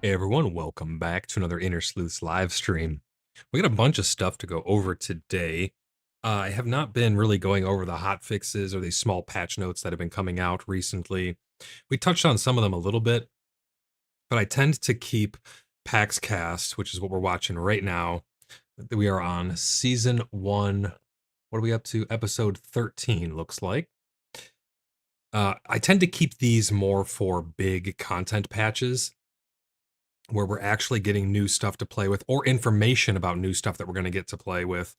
Hey everyone, welcome back to another Inner Sleuths live stream. We got a bunch of stuff to go over today. I have not been really going over the hot fixes or these small patch notes that have been coming out recently. We touched on some of them a little bit, but I tend to keep PaxCast, which is what we're watching right now. We are on season 1. What are we up to? Episode 13, looks like. I tend to keep these more for big content patches where we're actually getting new stuff to play with or information about new stuff that we're going to get to play with.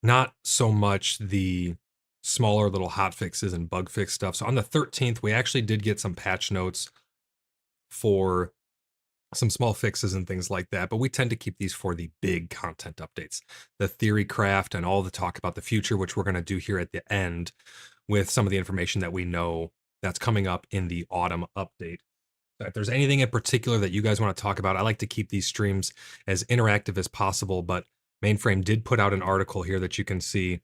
Not so much the smaller little hot fixes and bug fix stuff. So on the 13th, we actually did get some patch notes for some small fixes and things like that, but we tend to keep these for the big content updates, the theory craft and all the talk about the future, which we're going to do here at the end with some of the information that we know that's coming up in the autumn update. If there's anything in particular that you guys want to talk about, I like to keep these streams as interactive as possible, but Mainframe did put out an article here that you can see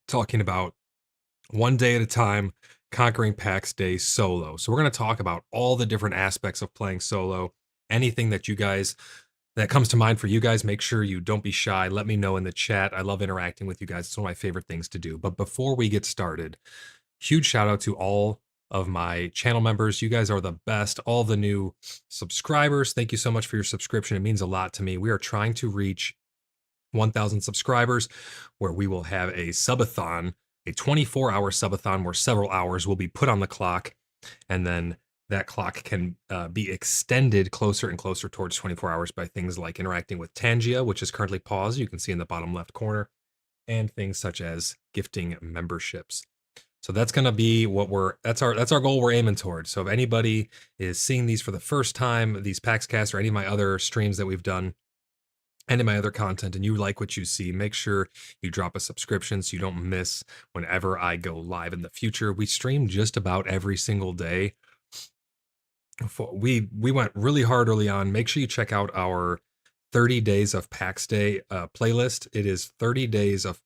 talking about one day at a time, conquering PAX Day solo. So we're going to talk about all the different aspects of playing solo, anything that you guys that comes to mind for you guys. Make sure you don't be shy. Let me know in the chat. I love interacting with you guys. It's one of my favorite things to do. But before we get started, huge shout out to all of my channel members. You guys are the best. All the new subscribers, thank you so much for your subscription. It means a lot to me. We are trying to reach 1,000 subscribers where we will have a subathon, a 24-hour subathon where several hours will be put on the clock, and then that clock can be extended closer and closer towards 24 hours by things like interacting with Tangia, which is currently paused. You can see in the bottom left corner, and things such as gifting memberships. So that's going to be what that's our goal we're aiming towards. So if anybody is seeing these for the first time, these PaxCast or any of my other streams that we've done, and in my other content, and you like what you see, make sure you drop a subscription so you don't miss whenever I go live in the future. We stream just about every single day. We went really hard early on. Make sure you check out our 30 days of PAX Day playlist. It is 30 days of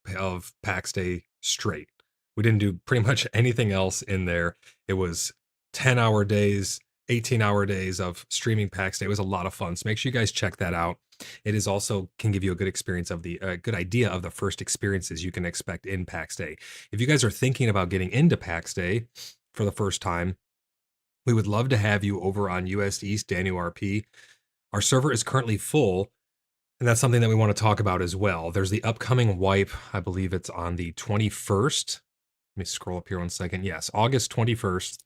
PAX Day straight. We didn't do pretty much anything else in there. It was 10-hour days, 18-hour days of streaming PAX Day. It was a lot of fun. So make sure you guys check that out. It is also can give you a good experience of the good idea of the first experiences you can expect in PAX Day. If you guys are thinking about getting into PAX Day for the first time, we would love to have you over on US East DanuRP. Our server is currently full, and that's something that we want to talk about as well. There's the upcoming wipe. I believe it's on the 21st. Let me scroll up here 1 second. Yes, August 21st.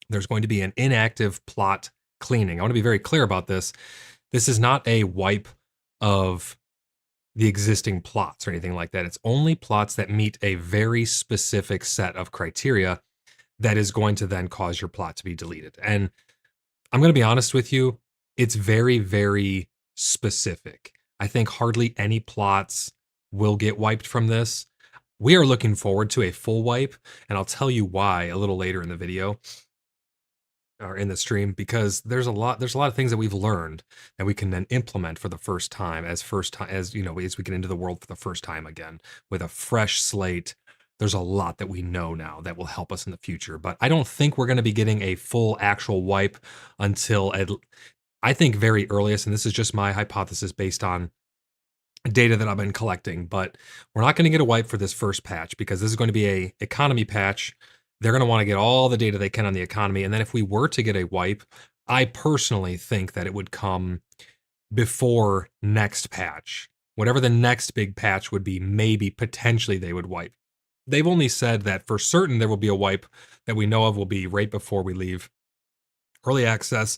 There's going to be an inactive plot cleaning. I want to be very clear about this. This is not a wipe of the existing plots or anything like that. It's only plots that meet a very specific set of criteria that is going to then cause your plot to be deleted. And I'm going to be honest with you, it's very, very specific. I think hardly any plots will get wiped from this. We are looking forward to a full wipe, and I'll tell you why a little later in the video or in the stream, because there's a lot of things that we've learned that we can then implement for the first time as we get into the world for the first time again with a fresh slate. There's a lot that we know now that will help us in the future, but I don't think we're going to be getting a full actual wipe until I think very earliest, and this is just my hypothesis based on data that I've been collecting, but we're not going to get a wipe for this first patch because this is going to be a economy patch. They're going to want to get all the data they can on the economy. And then if we were to get a wipe, I personally think that it would come before next patch. Whatever the next big patch would be, maybe potentially they would wipe. They've only said that for certain there will be a wipe that we know of will be right before we leave early access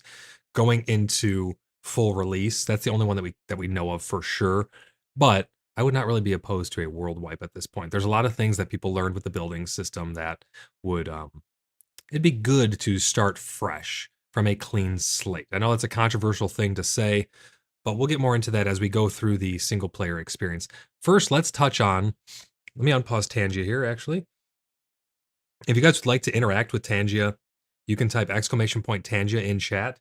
going into full release. That's the only one that we know of for sure. But I would not really be opposed to a world wipe at this point. There's a lot of things that people learned with the building system that would it'd be good to start fresh from a clean slate. I know that's a controversial thing to say, but we'll get more into that as we go through the single player experience. First, let's touch on, let me unpause Tangia here actually. If you guys would like to interact with Tangia, you can type !Tangia in chat.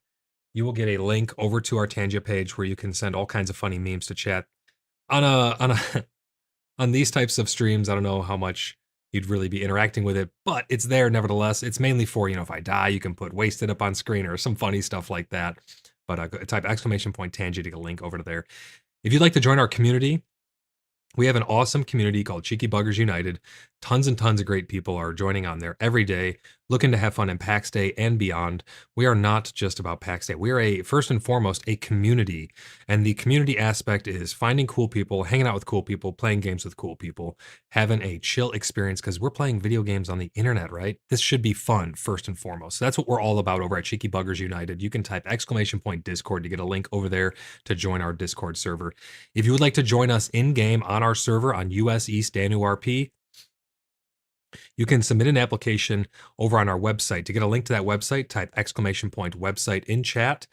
You will get a link over to our Tangia page where you can send all kinds of funny memes to chat. On these types of streams, I don't know how much you'd really be interacting with it, but it's there nevertheless. It's mainly for, if I die, you can put wasted up on screen or some funny stuff like that. but type !Tangy to get a link over to there. If you'd like to join our community, we have an awesome community called Cheeky Buggers United. Tons and tons of great people are joining on there every day, looking to have fun in PAX Day and beyond. We are not just about PAX Day. We are first and foremost a community. And the community aspect is finding cool people, hanging out with cool people, playing games with cool people, having a chill experience because we're playing video games on the internet, right? This should be fun first and foremost. So that's what we're all about over at Cheeky Buggers United. You can type !Discord to get a link over there to join our Discord server. If you would like to join us in-game on our server on US East anuRP, you can submit an application over on our website. To get a link to that website, type !Website in chat.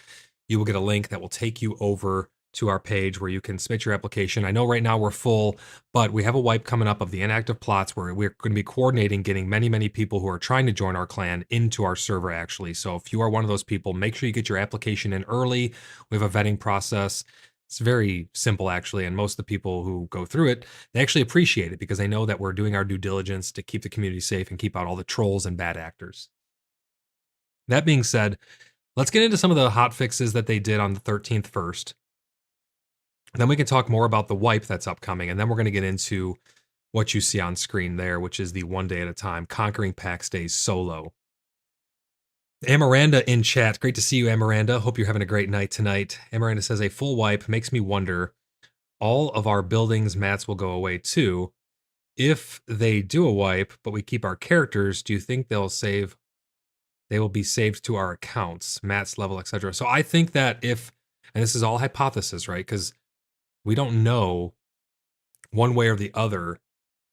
You will get a link that will take you over to our page where you can submit your application. I know right now we're full, but we have a wipe coming up of the inactive plots where we're going to be coordinating getting many, many people who are trying to join our clan into our server, actually. So if you are one of those people, make sure you get your application in early. We have a vetting process. It's very simple, actually, and most of the people who go through it, they actually appreciate it because they know that we're doing our due diligence to keep the community safe and keep out all the trolls and bad actors. That being said, let's get into some of the hotfixes that they did on the 13th first. Then we can talk more about the wipe that's upcoming, and then we're going to get into what you see on screen there, which is the one day at a time, conquering PAX Days solo. Amaranda in chat. Great to see you, Amaranda. Hope you're having a great night tonight. Amaranda says, a full wipe makes me wonder, all of our buildings mats will go away too. If they do a wipe, but we keep our characters, do you think they will be saved to our accounts, mats level, etc.? So I think that if, and this is all hypothesis, right? Because we don't know one way or the other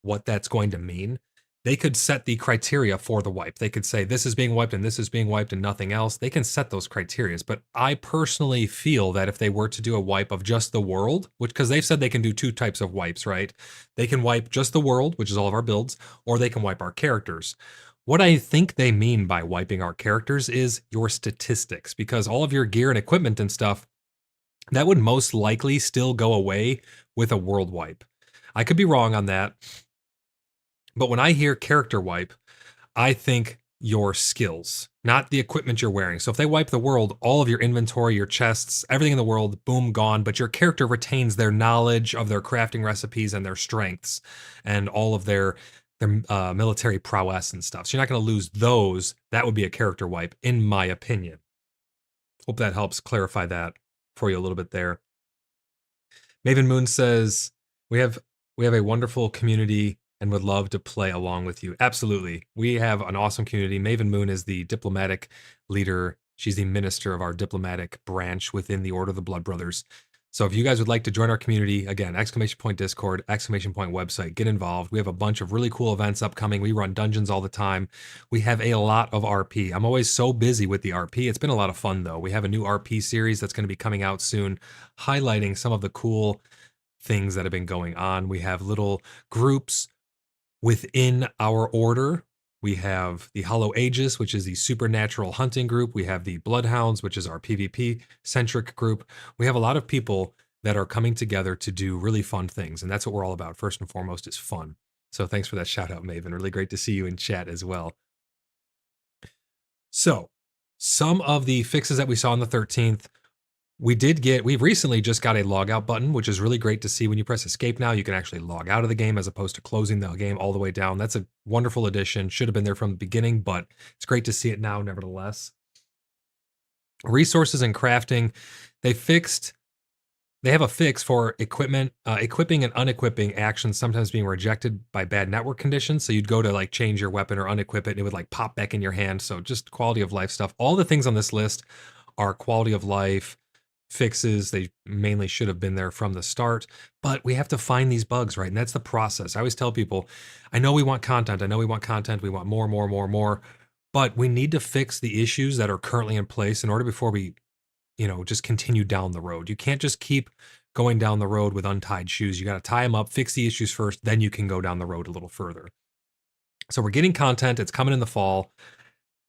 what that's going to mean. They could set the criteria for the wipe. They could say this is being wiped and this is being wiped and nothing else. They can set those criteria. But I personally feel that if they were to do a wipe of just the world, which, because they've said they can do two types of wipes, right? They can wipe just the world, which is all of our builds, or they can wipe our characters. What I think they mean by wiping our characters is your statistics, because all of your gear and equipment and stuff, that would most likely still go away with a world wipe. I could be wrong on that. But when I hear character wipe, I think your skills, not the equipment you're wearing. So if they wipe the world, all of your inventory, your chests, everything in the world, boom, gone. But your character retains their knowledge of their crafting recipes and their strengths and all of their military prowess and stuff. So you're not going to lose those. That would be a character wipe, in my opinion. Hope that helps clarify that for you a little bit there. Maven Moon says, we have a wonderful community and would love to play along with you. Absolutely. We have an awesome community. Maven Moon is the diplomatic leader. She's the minister of our diplomatic branch within the Order of the Blood Brothers. So if you guys would like to join our community, again, !Discord, !website, get involved. We have a bunch of really cool events upcoming. We run dungeons all the time. We have a lot of RP. I'm always so busy with the RP. It's been a lot of fun, though. We have a new RP series that's going to be coming out soon, highlighting some of the cool things that have been going on. We have little groups within our order. We have the Hollow Aegis, which is the supernatural hunting group. We have the Bloodhounds, which is our PvP-centric group. We have a lot of people that are coming together to do really fun things, and that's what we're all about. First and foremost is fun. So thanks for that shout out, Maven. Really great to see you in chat as well. So some of the fixes that we saw on the 13th, we recently just got a logout button, which is really great to see. When you press escape now, you can actually log out of the game as opposed to closing the game all the way down. That's a wonderful addition. Should have been there from the beginning, but it's great to see it now nevertheless. Resources and crafting, they have a fix for equipment, equipping and unequipping actions sometimes being rejected by bad network conditions. So you'd go to like change your weapon or unequip it, and it would like pop back in your hand. So just quality of life stuff. All the things on this list are quality of life fixes. They mainly should have been there from the start, but we have to find these bugs, right? And that's the process. I always tell people, I know we want content. We want more, but we need to fix the issues that are currently in place in order before we, just continue down the road. You can't just keep going down the road with untied shoes. You got to tie them up, fix the issues first, then you can go down the road a little further. So we're getting content. It's coming in the fall.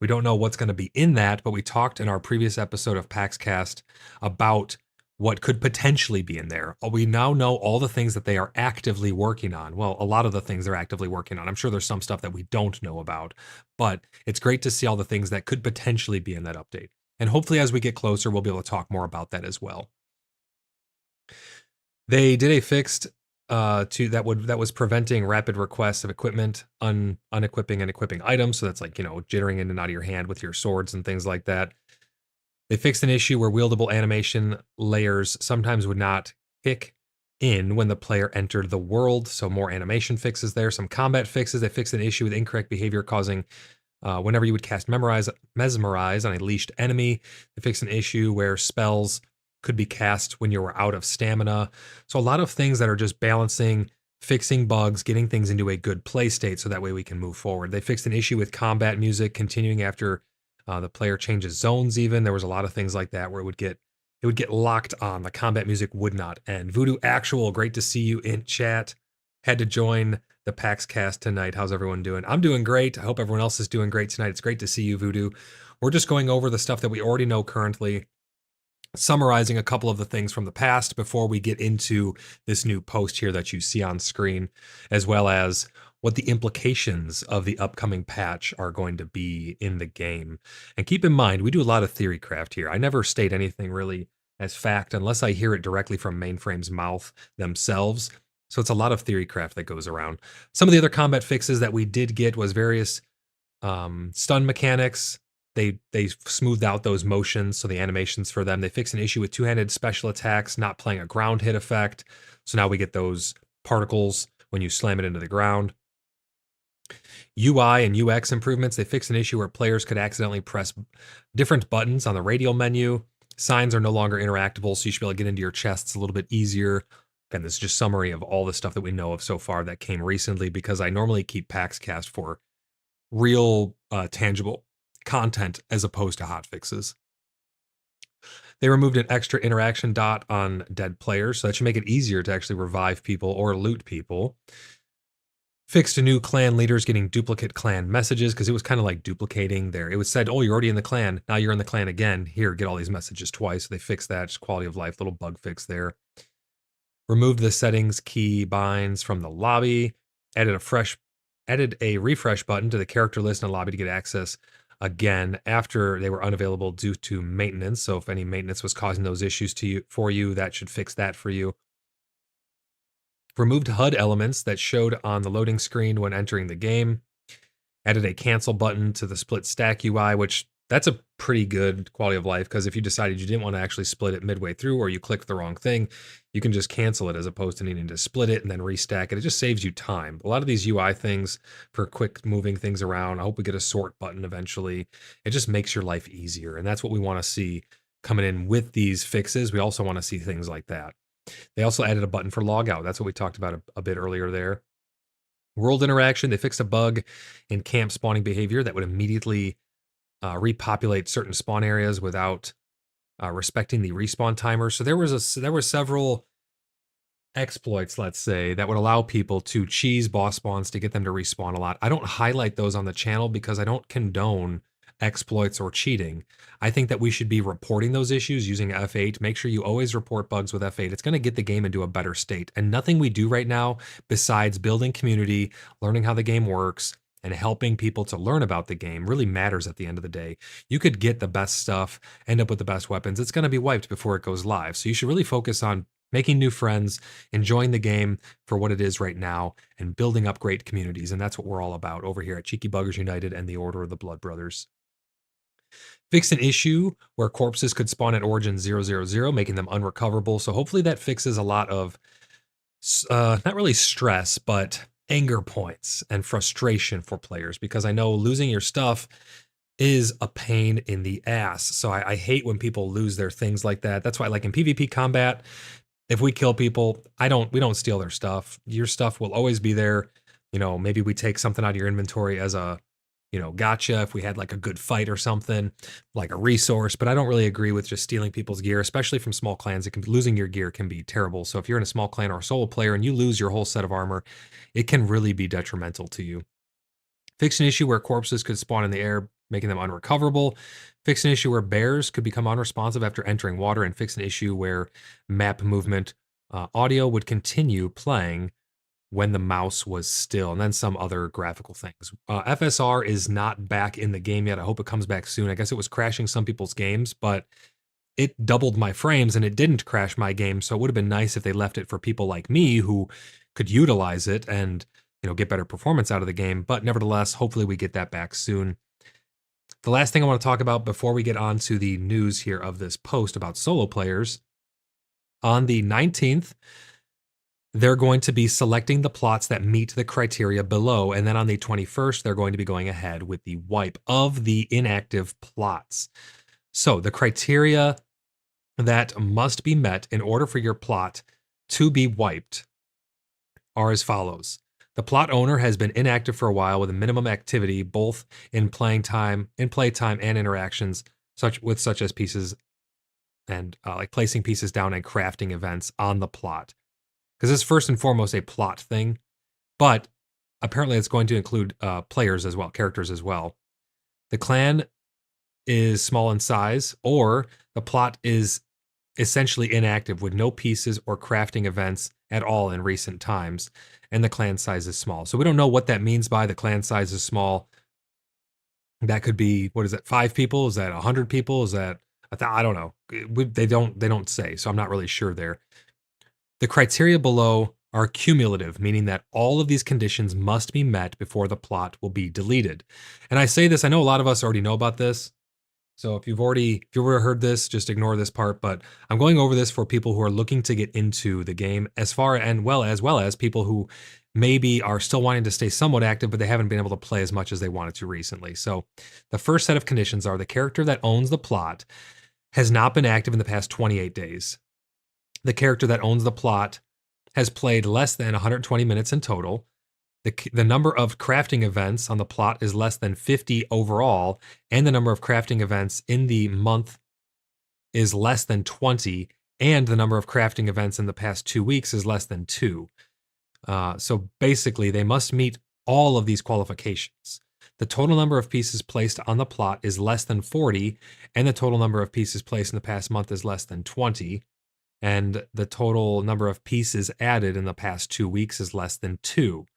We don't know what's going to be in that, but we talked in our previous episode of PaxCast about what could potentially be in there. We now know all the things that they are actively working on. Well, a lot of the things they're actively working on. I'm sure there's some stuff that we don't know about, but it's great to see all the things that could potentially be in that update. And hopefully as we get closer, we'll be able to talk more about that as well. They did a fixed that was preventing rapid requests of equipment, unequipping and equipping items. So that's like, jittering in and out of your hand with your swords and things like that. They fixed an issue where wieldable animation layers sometimes would not kick in when the player entered the world. So more animation fixes there. Some combat fixes. They fixed an issue with incorrect behavior causing whenever you would cast Mesmerize on a leashed enemy. They fixed an issue where spells could be cast when you were out of stamina. So a lot of things that are just balancing, fixing bugs, getting things into a good play state so that way we can move forward. They fixed an issue with combat music continuing after the player changes zones even. There was a lot of things like that where it would get locked on. The combat music would not end. Voodoo Actual, great to see you in chat. Had to join the PaxCast tonight. How's everyone doing? I'm doing great. I hope everyone else is doing great tonight. It's great to see you, Voodoo. We're just going over the stuff that we already know currently, summarizing a couple of the things from the past before we get into this new post here that you see on screen, as well as what the implications of the upcoming patch are going to be in the game. And keep in mind, we do a lot of theory craft here. I never state anything really as fact unless I hear it directly from Mainframe's mouth themselves. So it's a lot of theory craft that goes around. Some of the other combat fixes that we did get was various stun mechanics. They smoothed out those motions, so the animations for them. They fixed an issue with two-handed special attacks not playing a ground hit effect. So now we get those particles when you slam it into the ground. UI and UX improvements. They fixed an issue where players could accidentally press different buttons on the radial menu. Signs are no longer interactable, so you should be able to get into your chests a little bit easier. Again, this is just summary of all the stuff that we know of so far that came recently, because I normally keep PaxCast for real tangible content as opposed to hotfixes. They removed an extra interaction dot on dead players, so that should make it easier to actually revive people or loot people. Fixed a new clan leaders getting duplicate clan messages, because it was kind of like duplicating there. It was said, oh, you're already in the clan. Now you're in the clan again. Here, get all these messages twice. So they fixed that. Just quality of life, little bug fix there. Removed the settings key binds from the lobby. Added a refresh button to the character list in the lobby to get access again after they were unavailable due to maintenance. So if any maintenance was causing those issues for you, that should fix that for you. Removed HUD elements that showed on the loading screen when entering the game. Added a cancel button to the split stack UI, which that's a pretty good quality of life, because if you decided you didn't want to actually split it midway through, or you clicked the wrong thing, you can just cancel it as opposed to needing to split it and then restack it. It just saves you time. A lot of these UI things for quick moving things around, I hope we get a sort button eventually. It just makes your life easier, and that's what we want to see coming in with these fixes. We also want to see things like that. They also added a button for logout. That's what we talked about a bit earlier there. World interaction, they fixed a bug in camp spawning behavior that would immediately repopulate certain spawn areas without respecting the respawn timer. So there were several exploits, let's say, that would allow people to cheese boss spawns to get them to respawn a lot. I don't highlight those on the channel because I don't condone exploits or cheating. I think that we should be reporting those issues using F8. Make sure you always report bugs with F8. It's going to get the game into a better state. And nothing we do right now, besides building community, learning how the game works, and helping people to learn about the game, really matters at the end of the day. You could get the best stuff, end up with the best weapons. It's going to be wiped before it goes live. So you should really focus on making new friends, enjoying the game for what it is right now, and building up great communities. And that's what we're all about over here at Cheeky Buggers United and the Order of the Blood Brothers. Fixed an issue where corpses could spawn at origin 000, making them unrecoverable. So hopefully that fixes a lot of, not really stress, but anger points and frustration for players, because I know losing your stuff is a pain in the ass. So I hate when people lose their things like that. That's why, like in PvP combat, if we kill people, we don't steal their stuff. Your stuff will always be there. Maybe we take something out of your inventory as a, gotcha if we had like a good fight or something, like a resource. But I don't really agree with just stealing people's gear, especially from small clans. Losing your gear can be terrible. So if you're in a small clan or a solo player and you lose your whole set of armor, it can really be detrimental to you. Fix an issue where corpses could spawn in the air, making them unrecoverable. Fix an issue where bears could become unresponsive after entering water, and fix an issue where map movement audio would continue playing when the mouse was still, and then some other graphical things. FSR is not back in the game yet. I hope it comes back soon. I guess it was crashing some people's games, but it doubled my frames and it didn't crash my game. So it would have been nice if they left it for people like me who could utilize it and, get better performance out of the game. But nevertheless, hopefully we get that back soon. The last thing I want to talk about before we get on to the news here of this post about solo players, on the 19th, they're going to be selecting the plots that meet the criteria below. And then on the 21st, they're going to be going ahead with the wipe of the inactive plots. So the criteria that must be met in order for your plot to be wiped are as follows. The plot owner has been inactive for a while with a minimum activity, both in playtime and interactions, such as pieces and like placing pieces down and crafting events on the plot. Because it's first and foremost a plot thing, but apparently it's going to include players as well, characters as well. The clan is small in size, or the plot is essentially inactive with no pieces or crafting events at all in recent times, and the clan size is small. So we don't know what that means by the clan size is small. That could be, 5 people? Is that 100 people? Is that, I don't know. They don't say, so I'm not really sure there. The criteria below are cumulative, meaning that all of these conditions must be met before the plot will be deleted. And I say this, I know a lot of us already know about this. So if you've already heard this, just ignore this part, but I'm going over this for people who are looking to get into the game as well as people who maybe are still wanting to stay somewhat active, but they haven't been able to play as much as they wanted to recently. So the first set of conditions are the character that owns the plot has not been active in the past 28 days. The character that owns the plot has played less than 120 minutes in total. The number of crafting events on the plot is less than 50 overall, and the number of crafting events in the month is less than 20, and the number of crafting events in the past 2 weeks is less than 2. So basically, they must meet all of these qualifications. The total number of pieces placed on the plot is less than 40, and the total number of pieces placed in the past month is less than 20. And the total number of pieces added in the past 2 weeks is less than 2.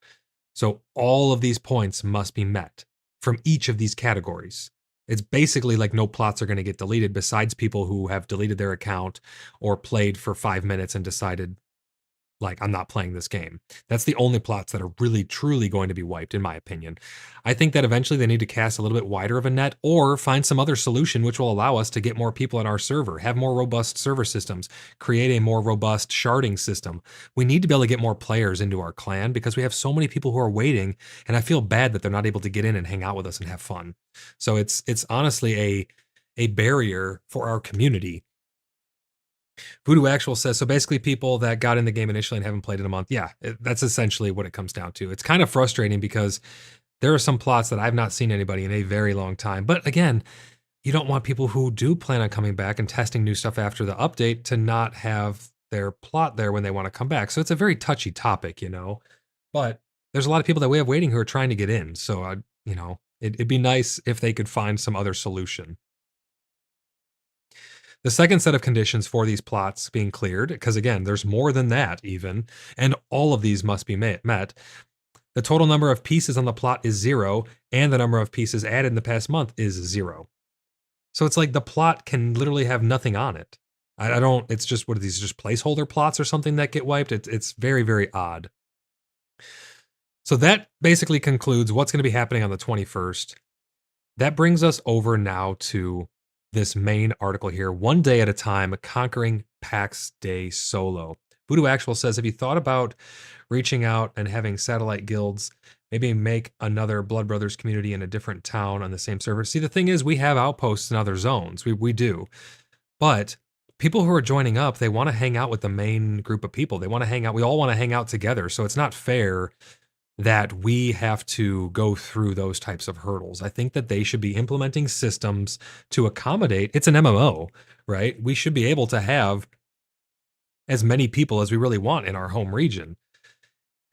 So all of these points must be met from each of these categories. It's basically like no plots are going to get deleted besides people who have deleted their account or played for 5 minutes and decided, like, I'm not playing this game. That's the only plots that are really, truly going to be wiped, in my opinion. I think that eventually they need to cast a little bit wider of a net or find some other solution which will allow us to get more people on our server, have more robust server systems, create a more robust sharding system. We need to be able to get more players into our clan because we have so many people who are waiting, and I feel bad that they're not able to get in and hang out with us and have fun. So it's honestly a barrier for our community. Voodoo Actual says, so basically people that got in the game initially and haven't played in a month. Yeah, that's essentially what it comes down to. It's kind of frustrating because there are some plots that I've not seen anybody in a very long time. But again, you don't want people who do plan on coming back and testing new stuff after the update to not have their plot there when they want to come back. So it's a very touchy topic, But there's a lot of people that we have waiting who are trying to get in. So, it'd be nice if they could find some other solution. The second set of conditions for these plots being cleared, because again, there's more than that even, and all of these must be met. The total number of pieces on the plot is 0, and the number of pieces added in the past month is 0. So it's like the plot can literally have nothing on it. It's just, what are these, just placeholder plots or something that get wiped? It's very, very odd. So that basically concludes what's going to be happening on the 21st. That brings us over now to this main article here, One Day at a Time, Conquering PAX Day Solo. Voodoo Actual says, have you thought about reaching out and having satellite guilds, maybe make another Blood Brothers community in a different town on the same server? See, the thing is, we have outposts in other zones. We do. But people who are joining up, they want to hang out with the main group of people. They want to hang out. We all want to hang out together. So it's not fair that we have to go through those types of hurdles. I think that they should be implementing systems to accommodate. It's an MMO, right? We should be able to have as many people as we really want in our home region.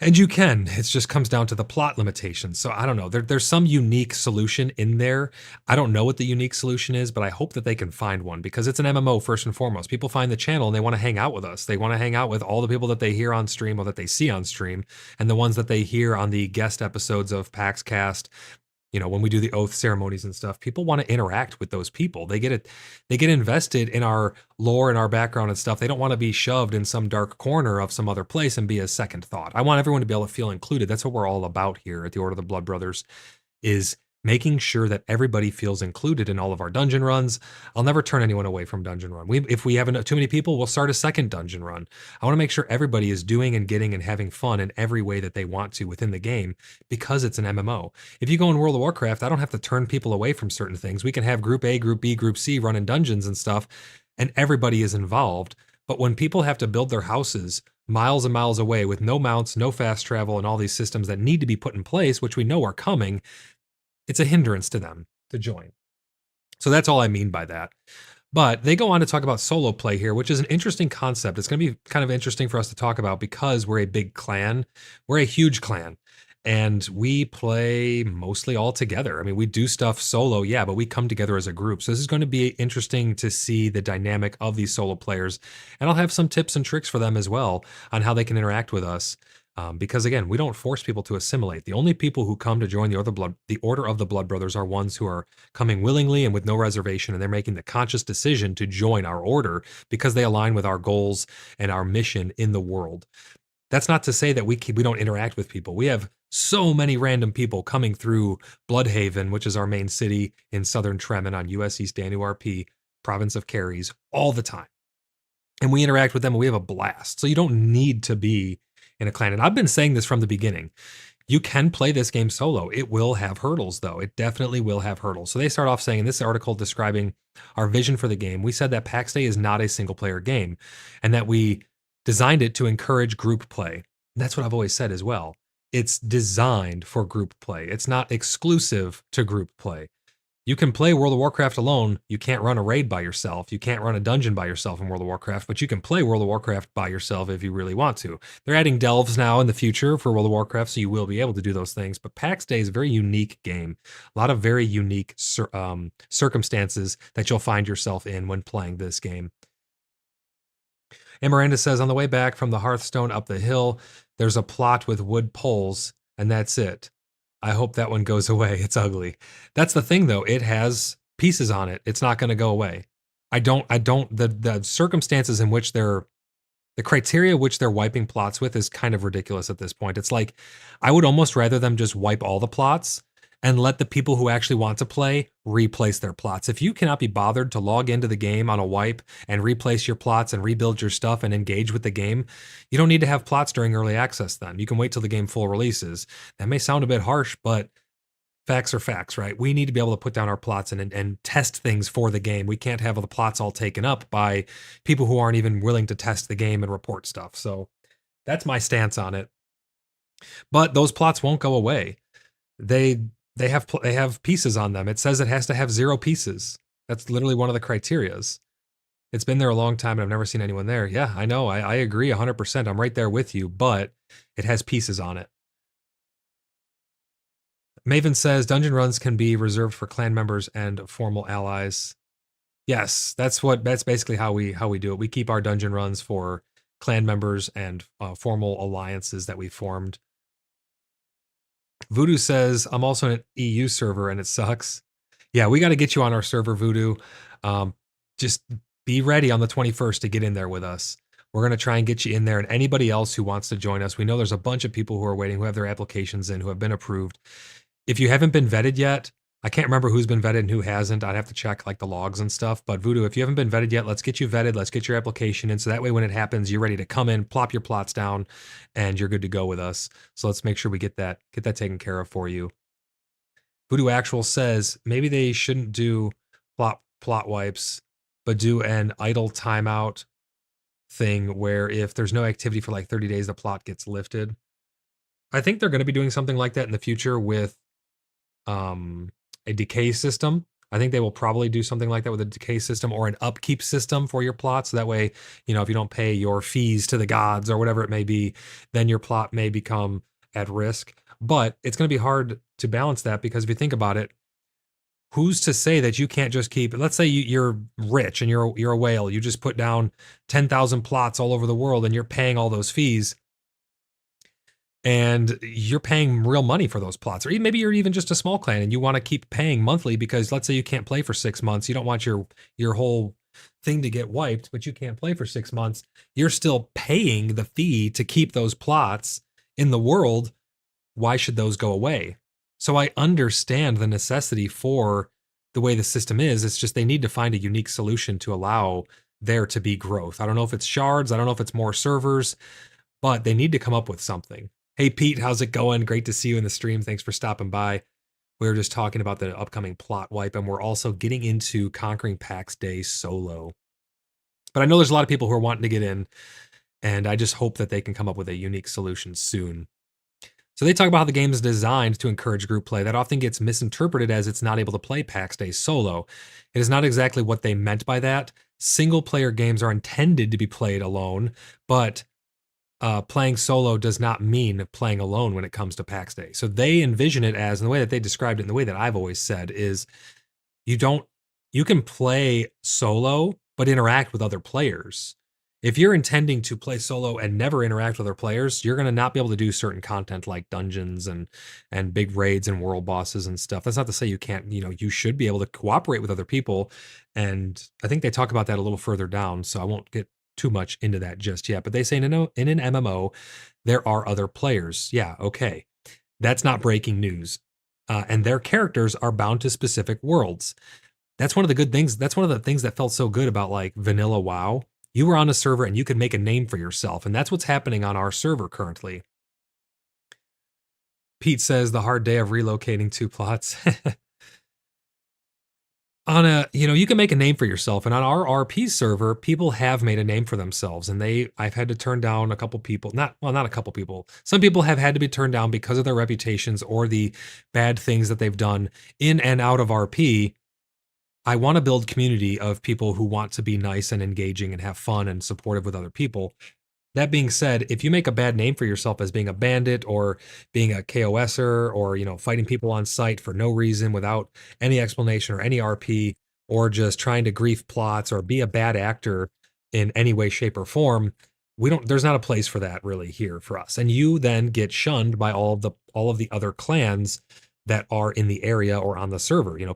And you can. It just comes down to the plot limitations. So I don't know. There's some unique solution in there. I don't know what the unique solution is, but I hope that they can find one because it's an MMO first and foremost. People find the channel and they want to hang out with us. They want to hang out with all the people that they hear on stream or that they see on stream and the ones that they hear on the guest episodes of PaxCast. You know, when we do the oath ceremonies and stuff, people want to interact with those people. They get invested in our lore and our background and stuff. They don't want to be shoved in some dark corner of some other place and be a second thought. I want everyone to be able to feel included. That's what we're all about here at the Order of the Blood Brothers, is making sure that everybody feels included in all of our dungeon runs. I'll never turn anyone away from dungeon run. If we have too many people, we'll start a second dungeon run. I want to make sure everybody is doing and getting and having fun in every way that they want to within the game because it's an MMO. If you go in World of Warcraft, I don't have to turn people away from certain things. We can have Group A, Group B, Group C running dungeons and stuff, and everybody is involved. But when people have to build their houses miles and miles away with no mounts, no fast travel, and all these systems that need to be put in place, which we know are coming, it's a hindrance to them to join. So that's all I mean by that. But they go on to talk about solo play here, which is an interesting concept. It's going to be kind of interesting for us to talk about because we're a big clan. We're a huge clan. And we play mostly all together. I mean, we do stuff solo, yeah, but we come together as a group. So this is going to be interesting to see the dynamic of these solo players. And I'll have some tips and tricks for them as well on how they can interact with us. Because again, we don't force people to assimilate. The only people who come to join the Order of the Blood Brothers are ones who are coming willingly and with no reservation, and they're making the conscious decision to join our order because they align with our goals and our mission in the world. That's not to say that we don't interact with people. We have so many random people coming through Bloodhaven, which is our main city in southern Tremen on US East Danu RP, province of Caries, all the time. And we interact with them and we have a blast. So you don't need to be in a clan. And I've been saying this from the beginning. You can play this game solo. It will have hurdles, though. It definitely will have hurdles. So they start off saying in this article describing our vision for the game, we said that PAX Day is not a single player game and that we designed it to encourage group play. And that's what I've always said as well. It's designed for group play. It's not exclusive to group play. You can play World of Warcraft alone. You can't run a raid by yourself. You can't run a dungeon by yourself in World of Warcraft, but you can play World of Warcraft by yourself if you really want to. They're adding delves now in the future for World of Warcraft, so you will be able to do those things. But PAX Day is a very unique game. A lot of very unique circumstances that you'll find yourself in when playing this game. And Miranda says, on the way back from the Hearthstone up the hill, there's a plot with wood poles, and that's it. I hope that one goes away. It's ugly. That's the thing, though. It has pieces on it. It's not going to go away. The circumstances in which the criteria which they're wiping plots with is kind of ridiculous at this point. It's like, I would almost rather them just wipe all the plots and let the people who actually want to play replace their plots. If you cannot be bothered to log into the game on a wipe and replace your plots and rebuild your stuff and engage with the game, you don't need to have plots during early access then. You can wait till the game full releases. That may sound a bit harsh, but facts are facts, right? We need to be able to put down our plots and test things for the game. We can't have the plots all taken up by people who aren't even willing to test the game and report stuff. So that's my stance on it. But those plots won't go away. They have pieces on them. It says it has to have 0 pieces. That's literally one of the criterias. It's been there a long time and I've never seen anyone there. Yeah, I know. I agree 100%. I'm right there with you, but it has pieces on it. Maven says dungeon runs can be reserved for clan members and formal allies. Yes, that's basically how we do it. We keep our dungeon runs for clan members and formal alliances that we formed. Voodoo says, I'm also in an EU server and it sucks. Yeah, we got to get you on our server, Voodoo. Just be ready on the 21st to get in there with us. We're going to try and get you in there, and anybody else who wants to join us. We know there's a bunch of people who are waiting, who have their applications in, who have been approved. If you haven't been vetted yet, I can't remember who's been vetted and who hasn't. I'd have to check like the logs and stuff. But Voodoo, if you haven't been vetted yet, let's get you vetted. Let's get your application in. So that way when it happens, you're ready to come in, plop your plots down, and you're good to go with us. So let's make sure we get that taken care of for you. Voodoo Actual says maybe they shouldn't do plot wipes, but do an idle timeout thing where if there's no activity for like 30 days, the plot gets lifted. I think they're going to be doing something like that in the future with a decay system. I think they will probably do something like that with a decay system or an upkeep system for your plot. So that way, if you don't pay your fees to the gods or whatever it may be, then your plot may become at risk. But it's going to be hard to balance that because if you think about it, who's to say that you can't just keep, let's say you're rich and you're a whale, you just put down 10,000 plots all over the world and you're paying all those fees and you're paying real money for those plots. Or maybe you're even just a small clan and you want to keep paying monthly because let's say you can't play for 6 months. You don't want your whole thing to get wiped, but you can't play for 6 months. You're still paying the fee to keep those plots in the world. Why should those go away? So I understand the necessity for the way the system is. It's just they need to find a unique solution to allow there to be growth. I don't know if it's shards. I don't know if it's more servers, but they need to come up with something. Hey, Pete, how's it going? Great to see you in the stream. Thanks for stopping by. We were just talking about the upcoming plot wipe, and we're also getting into Conquering Pax Day solo. But I know there's a lot of people who are wanting to get in, and I just hope that they can come up with a unique solution soon. So they talk about how the game is designed to encourage group play. That often gets misinterpreted as it's not able to play PAX Day solo. It is not exactly what they meant by that. Single-player games are intended to be played alone, but playing solo does not mean playing alone when it comes to PAX Day. So they envision it as, and the way that they described it, and the way that I've always said is, you can play solo, but interact with other players. If you're intending to play solo and never interact with other players, you're going to not be able to do certain content like dungeons and big raids and world bosses and stuff. That's not to say you can't, you should be able to cooperate with other people. And I think they talk about that a little further down, so I won't get too much into that just yet. But they say in an MMO, there are other players. Yeah, okay. That's not breaking news. And their characters are bound to specific worlds. That's one of the good things. That's one of the things that felt so good about like vanilla WoW. You were on a server and you could make a name for yourself. And that's what's happening on our server currently. Pete says the hard day of relocating 2 plots. You can make a name for yourself. And on our RP server, people have made a name for themselves. And I've had to turn down a couple people, not a couple people. Some people have had to be turned down because of their reputations or the bad things that they've done in and out of RP. I want to build community of people who want to be nice and engaging and have fun and supportive with other people. That being said, if you make a bad name for yourself as being a bandit or being a KOSer or, fighting people on site for no reason without any explanation or any RP, or just trying to grief plots or be a bad actor in any way, shape, or form, there's not a place for that really here for us. And you then get shunned by all of the other clans that are in the area or on the server. You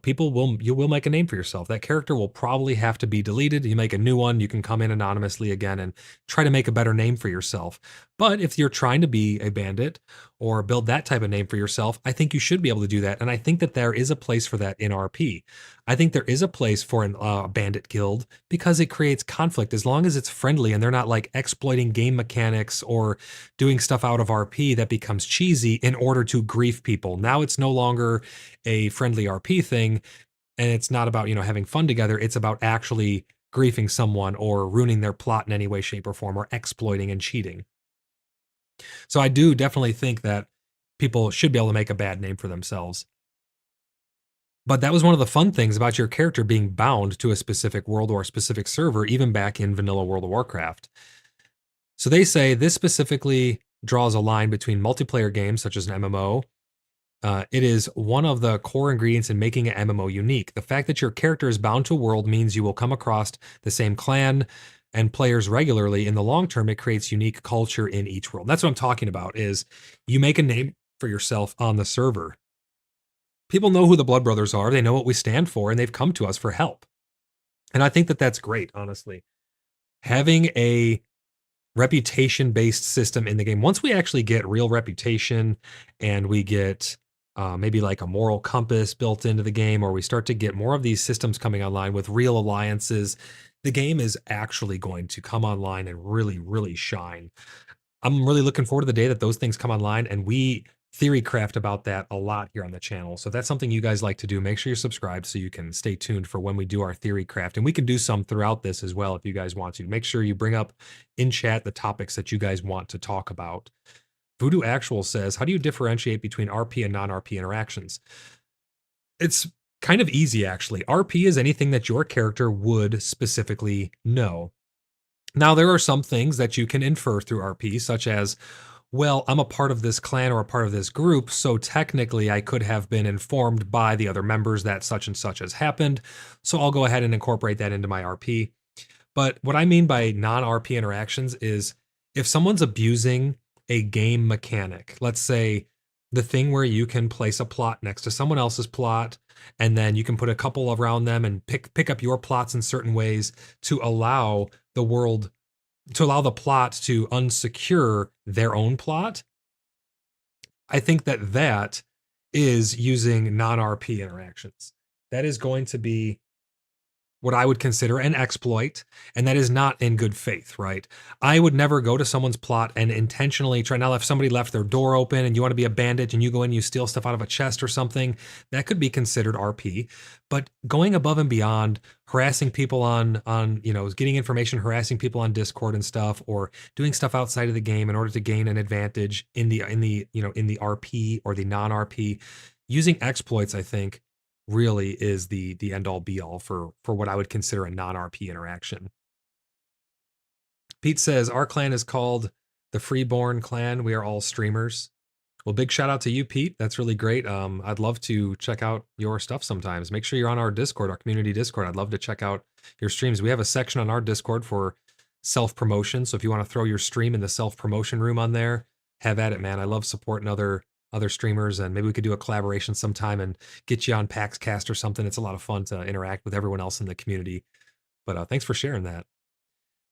will make a name for yourself. That character will probably have to be deleted. You make a new one, you can come in anonymously again and try to make a better name for yourself. But if you're trying to be a bandit or build that type of name for yourself, I think you should be able to do that. And I think that there is a place for that in RP. I think there is a place for a bandit guild because it creates conflict as long as it's friendly and they're not like exploiting game mechanics or doing stuff out of RP that becomes cheesy in order to grief people. Now it's no longer a friendly RP thing, and it's not about, having fun together. It's about actually griefing someone or ruining their plot in any way, shape, or form, or exploiting and cheating. So I do definitely think that people should be able to make a bad name for themselves. But that was one of the fun things about your character being bound to a specific world or a specific server, even back in vanilla World of Warcraft. So they say this specifically draws a line between multiplayer games, such as an MMO. It is one of the core ingredients in making an MMO unique. The fact that your character is bound to a world means you will come across the same clan and players regularly. In the long term, it creates unique culture in each world. That's what I'm talking about, is you make a name for yourself on the server. People know who the Blood Brothers are. They know what we stand for, and they've come to us for help. And I think that that's great, honestly. Having a reputation-based system in the game, once we actually get real reputation and we get maybe like a moral compass built into the game, or we start to get more of these systems coming online with real alliances, the game is actually going to come online and really, really shine. I'm really looking forward to the day that those things come online, and we theory craft about that a lot here on the channel. So if that's something you guys like to do, make sure you're subscribed so you can stay tuned for when we do our theory craft. And we can do some throughout this as well if you guys want to. Make sure you bring up in chat the topics that you guys want to talk about. Voodoo Actual says, how do you differentiate between RP and non-RP interactions? It's Kind of easy, actually. RP is anything that your character would specifically know. Now, there are some things that you can infer through RP, such as, well, I'm a part of this clan or a part of this group, so technically I could have been informed by the other members that such and such has happened, so I'll go ahead and incorporate that into my RP. But what I mean by non-RP interactions is if someone's abusing a game mechanic, let's say the thing where you can place a plot next to someone else's plot, and then you can put a couple around them and pick up your plots in certain ways to allow the world, to allow the plot to unsecure their own plot. I think that that is using non-RP interactions. That is going to be what I would consider an exploit, and that is not in good faith, right? I would never go to someone's plot and intentionally try. Now, if somebody left their door open and you want to be a bandit and you go in and you steal stuff out of a chest or something, that could be considered RP. But going above and beyond, harassing people on getting information, harassing people on Discord and stuff, or doing stuff outside of the game in order to gain an advantage in the RP or the non-RP, using exploits, I think, really is the end all be all for what I would consider a non-RP interaction. Pete says, our clan is called the Freeborn Clan. We are all streamers. Well, big shout out to you, Pete. That's really great. I'd love to check out your stuff sometimes. Make sure you're on our Discord, our community Discord. I'd love to check out your streams. We have a section on our Discord for self-promotion. So if you want to throw your stream in the self-promotion room on there, have at it, man. I love supporting other streamers, and maybe we could do a collaboration sometime and get you on PaxCast or something. It's a lot of fun to interact with everyone else in the community. But thanks for sharing that.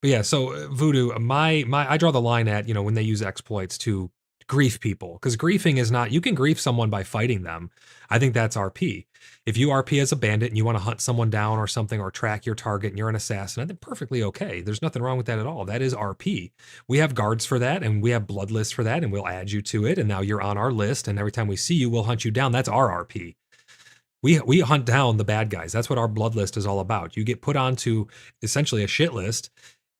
But yeah, so Voodoo, I draw the line at, when they use exploits to grief people, because griefing is not, you can grief someone by fighting them. I think that's RP. If you RP as a bandit and you want to hunt someone down or something, or track your target and you're an assassin, I think perfectly okay. There's nothing wrong with that at all. That is RP. We have guards for that, and we have blood lists for that, and we'll add you to it, and now you're on our list, and every time we see you, we'll hunt you down. That's our RP. We hunt down the bad guys. That's what our blood list is all about. You get put onto essentially a shit list.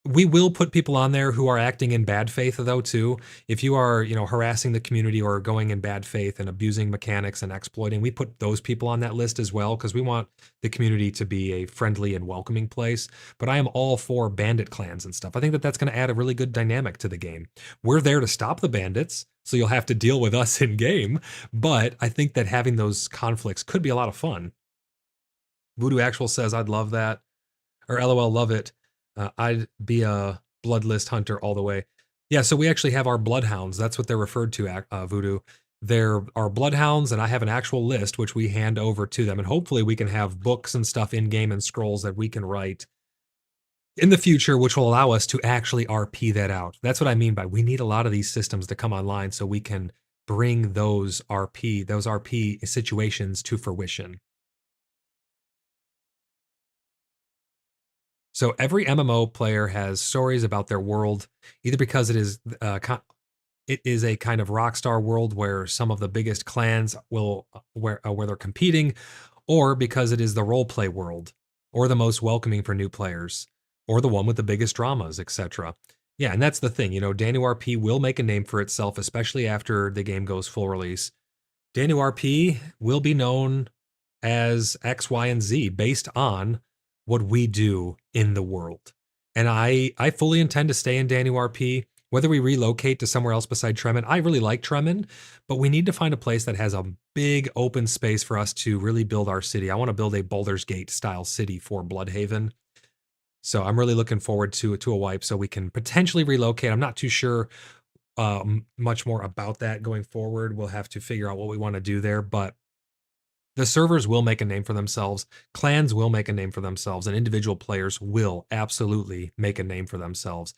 We will put people on there who are acting in bad faith, though, too. If you are, harassing the community or going in bad faith and abusing mechanics and exploiting, we put those people on that list as well, because we want the community to be a friendly and welcoming place. But I am all for bandit clans and stuff. I think that that's going to add a really good dynamic to the game. We're there to stop the bandits, so you'll have to deal with us in game. But I think that having those conflicts could be a lot of fun. Voodoo Actual says, I'd love that. Or LOL, love it. I'd be a bloodlist hunter all the way. Yeah, so we actually have our bloodhounds. That's what they're referred to, Voodoo. There are bloodhounds, and I have an actual list which we hand over to them. And hopefully we can have books and stuff in game and scrolls that we can write in the future, which will allow us to actually RP that out. That's what I mean by we need a lot of these systems to come online so we can bring those RP situations to fruition. So every MMO player has stories about their world, either because it is a kind of rockstar world where some of the biggest clans will where they're competing, or because it is the role play world, or the most welcoming for new players, or the one with the biggest dramas, etc. Yeah, and that's the thing. Danu RP will make a name for itself, especially after the game goes full release. Danu RP will be known as X, Y, and Z based on what we do in the world. And I fully intend to stay in Danu RP, whether we relocate to somewhere else beside Tremont. I really like Tremont, but we need to find a place that has a big open space for us to really build our city. I want to build a Baldur's Gate style city for Bloodhaven. So I'm really looking forward to a wipe so we can potentially relocate. I'm not too sure much more about that going forward. We'll have to figure out what we want to do there, but the servers will make a name for themselves, clans will make a name for themselves, and individual players will absolutely make a name for themselves.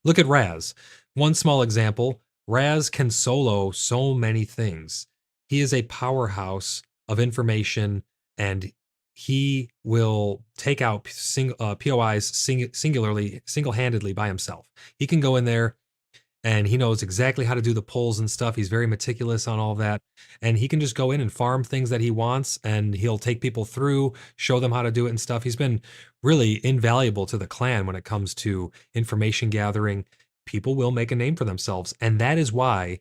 Look at Raz. One small example, Raz can solo so many things. He is a powerhouse of information, and he will take out POIs single-handedly by himself. He can go in there, and he knows exactly how to do the pulls and stuff. He's very meticulous on all that. And he can just go in and farm things that he wants, and he'll take people through, show them how to do it and stuff. He's been really invaluable to the clan when it comes to information gathering. People will make a name for themselves. And that is why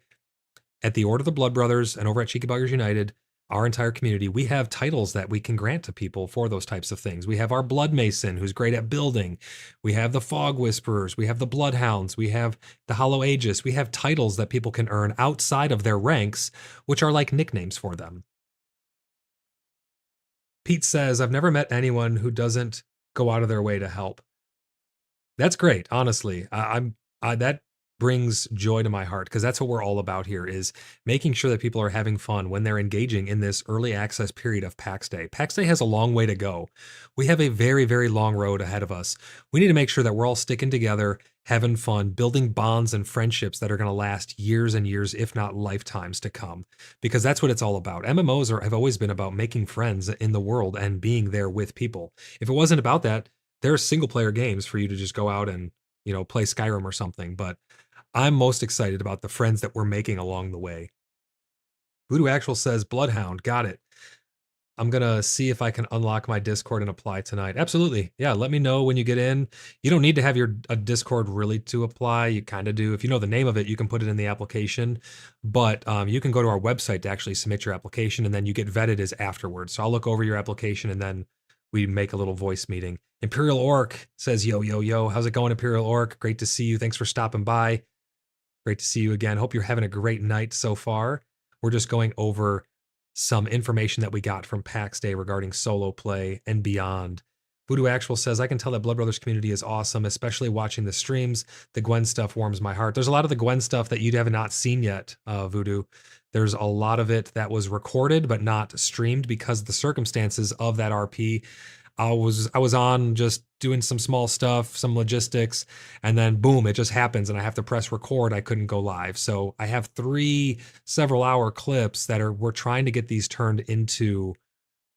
at the Order of the Blood Brothers and over at Cheeky Buggers United, our entire community, we have titles that we can grant to people for those types of things. We have our Blood Mason, who's great at building. We have the Fog Whisperers. We have the Bloodhounds. We have the Hollow Aegis. We have titles that people can earn outside of their ranks, which are like nicknames for them. Pete says, I've never met anyone who doesn't go out of their way to help. That's great, honestly. That brings joy to my heart because that's what we're all about here is making sure that people are having fun when they're engaging in this early access period of PAX Day. PAX Day has a long way to go. We have a very, very long road ahead of us. We need to make sure that we're all sticking together, having fun, building bonds and friendships that are going to last years and years, if not lifetimes to come, because that's what it's all about. MMOs have always been about making friends in the world and being there with people. If it wasn't about that, there's single player games for you to just go out and, play Skyrim or something. But I'm most excited about the friends that we're making along the way. Voodoo Actual says, Bloodhound, got it. I'm going to see if I can unlock my Discord and apply tonight. Absolutely. Yeah, let me know when you get in. You don't need to have a Discord really to apply. You kind of do. If you know the name of it, you can put it in the application. But you can go to our website to actually submit your application, and then you get vetted as afterwards. So I'll look over your application, and then we make a little voice meeting. Imperial Orc says, yo, yo, yo. How's it going, Imperial Orc? Great to see you. Thanks for stopping by. Great to see you again. Hope you're having a great night so far. We're just going over some information that we got from PAX Day regarding solo play and beyond. Voodoo Actual says, I can tell that Blood Brothers community is awesome, especially watching the streams. The Gwen stuff warms my heart. There's a lot of the Gwen stuff that you have not seen yet, Voodoo. There's a lot of it that was recorded but not streamed because of the circumstances of that RP. I was on just doing some small stuff, some logistics, and then boom, it just happens and I have to press record. I couldn't go live. So I have 3 several hour clips that we're trying to get these turned into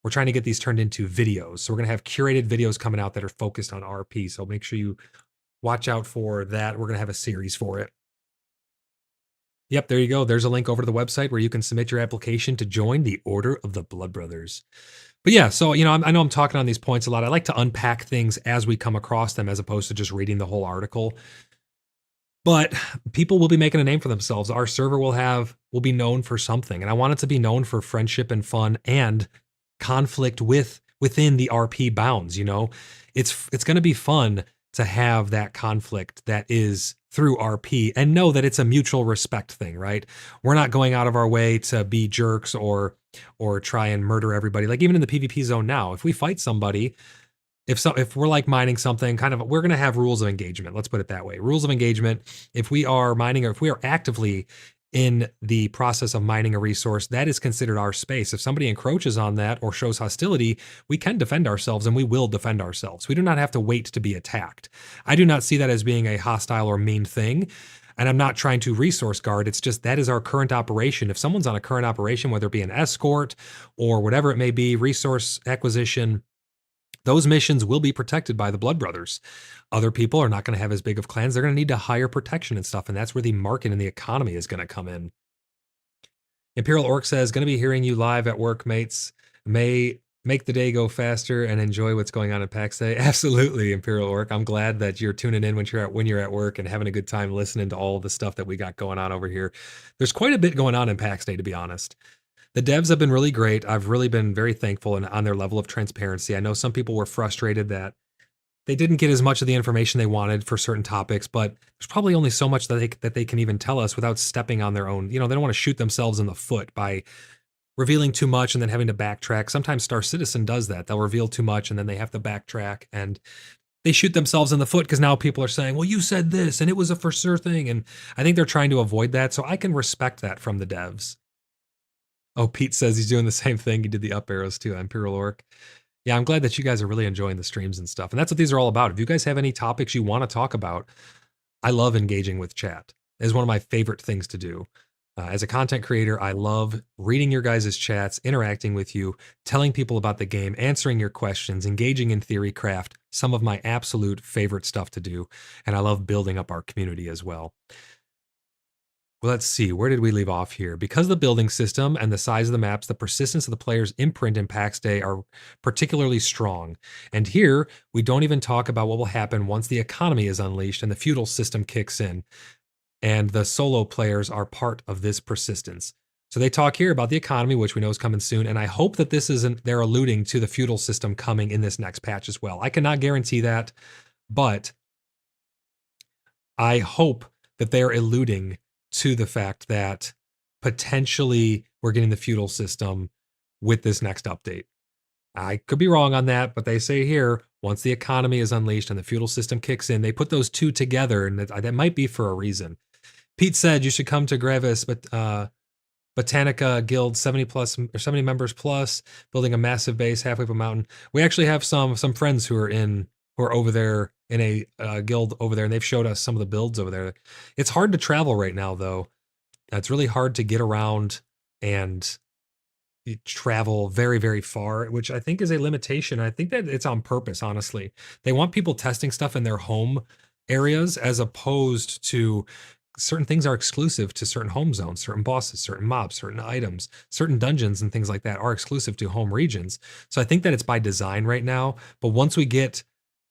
videos. So we're going to have curated videos coming out that are focused on RP. So make sure you watch out for that. We're going to have a series for it. Yep, there you go. There's a link over to the website where you can submit your application to join the Order of the Blood Brothers. But yeah, so, I know I'm talking on these points a lot. I like to unpack things as we come across them as opposed to just reading the whole article. But people will be making a name for themselves. Our server will be known for something. And I want it to be known for friendship and fun and conflict within the RP bounds, It's going to be fun to have that conflict that is through RP and know that it's a mutual respect thing, right? We're not going out of our way to be jerks or try and murder everybody. Like even in the PvP zone now, if we fight somebody, if we're like mining something, we're going to have rules of engagement. Let's put it that way. Rules of engagement. If we are mining or if we are actively in the process of mining a resource, that is considered our space. If somebody encroaches on that or shows hostility, we can defend ourselves and we will defend ourselves. We do not have to wait to be attacked. I do not see that as being a hostile or mean thing. And I'm not trying to resource guard. It's just that is our current operation. If someone's on a current operation, whether it be an escort or whatever it may be, resource acquisition, those missions will be protected by the Blood Brothers. Other people are not going to have as big of clans. They're going to need to hire protection and stuff, and that's where the market and the economy is going to come in. Imperial Orc says, going to be hearing you live at work, mates. May make the day go faster and enjoy what's going on at PAX Day. Absolutely, Imperial Orc. I'm glad that you're tuning in when you're at work and having a good time listening to all the stuff that we got going on over here. There's quite a bit going on in PAX Day, to be honest. The devs have been really great. I've really been very thankful on their level of transparency. I know some people were frustrated that they didn't get as much of the information they wanted for certain topics, but there's probably only so much that they can even tell us without stepping on their own. They don't want to shoot themselves in the foot by revealing too much and then having to backtrack. Sometimes Star Citizen does that. They'll reveal too much and then they have to backtrack and they shoot themselves in the foot because now people are saying, well, you said this and it was a for sure thing. And I think they're trying to avoid that. So I can respect that from the devs. Oh, Pete says he's doing the same thing. He did the up arrows too, Imperial Orc. Yeah, I'm glad that you guys are really enjoying the streams and stuff. And that's what these are all about. If you guys have any topics you want to talk about, I love engaging with chat. It's one of my favorite things to do. As a content creator, I love reading your guys' chats, interacting with you, telling people about the game, answering your questions, engaging in theory craft, some of my absolute favorite stuff to do. And I love building up our community as well. Well, let's see, where did we leave off here? Because of the building system and the size of the maps, the persistence of the player's imprint in PAX Day are particularly strong. And here, we don't even talk about what will happen once the economy is unleashed and the feudal system kicks in. And the solo players are part of this persistence. So they talk here about the economy, which we know is coming soon, and I hope that this isn't, they're alluding to the feudal system coming in this next patch as well. I cannot guarantee that, but I hope that they're alluding to the fact that potentially we're getting the feudal system with this next update. I could be wrong on that, but they say here, once the economy is unleashed and the feudal system kicks in, they put those two together, and that might be for a reason. Pete said you should come to Gravis, but Botanica Guild, 70 plus or 70 members plus, building a massive base halfway up a mountain. We actually have some friends who are over there in a guild over there, and they've showed us some of the builds over there. It's hard to travel right now, though. It's really hard to get around and travel very, very far, which I think is a limitation. I think that it's on purpose, honestly. They want people testing stuff in their home areas as opposed to certain things are exclusive to certain home zones, certain bosses, certain mobs, certain items, certain dungeons and things like that are exclusive to home regions. So I think that it's by design right now. But once we get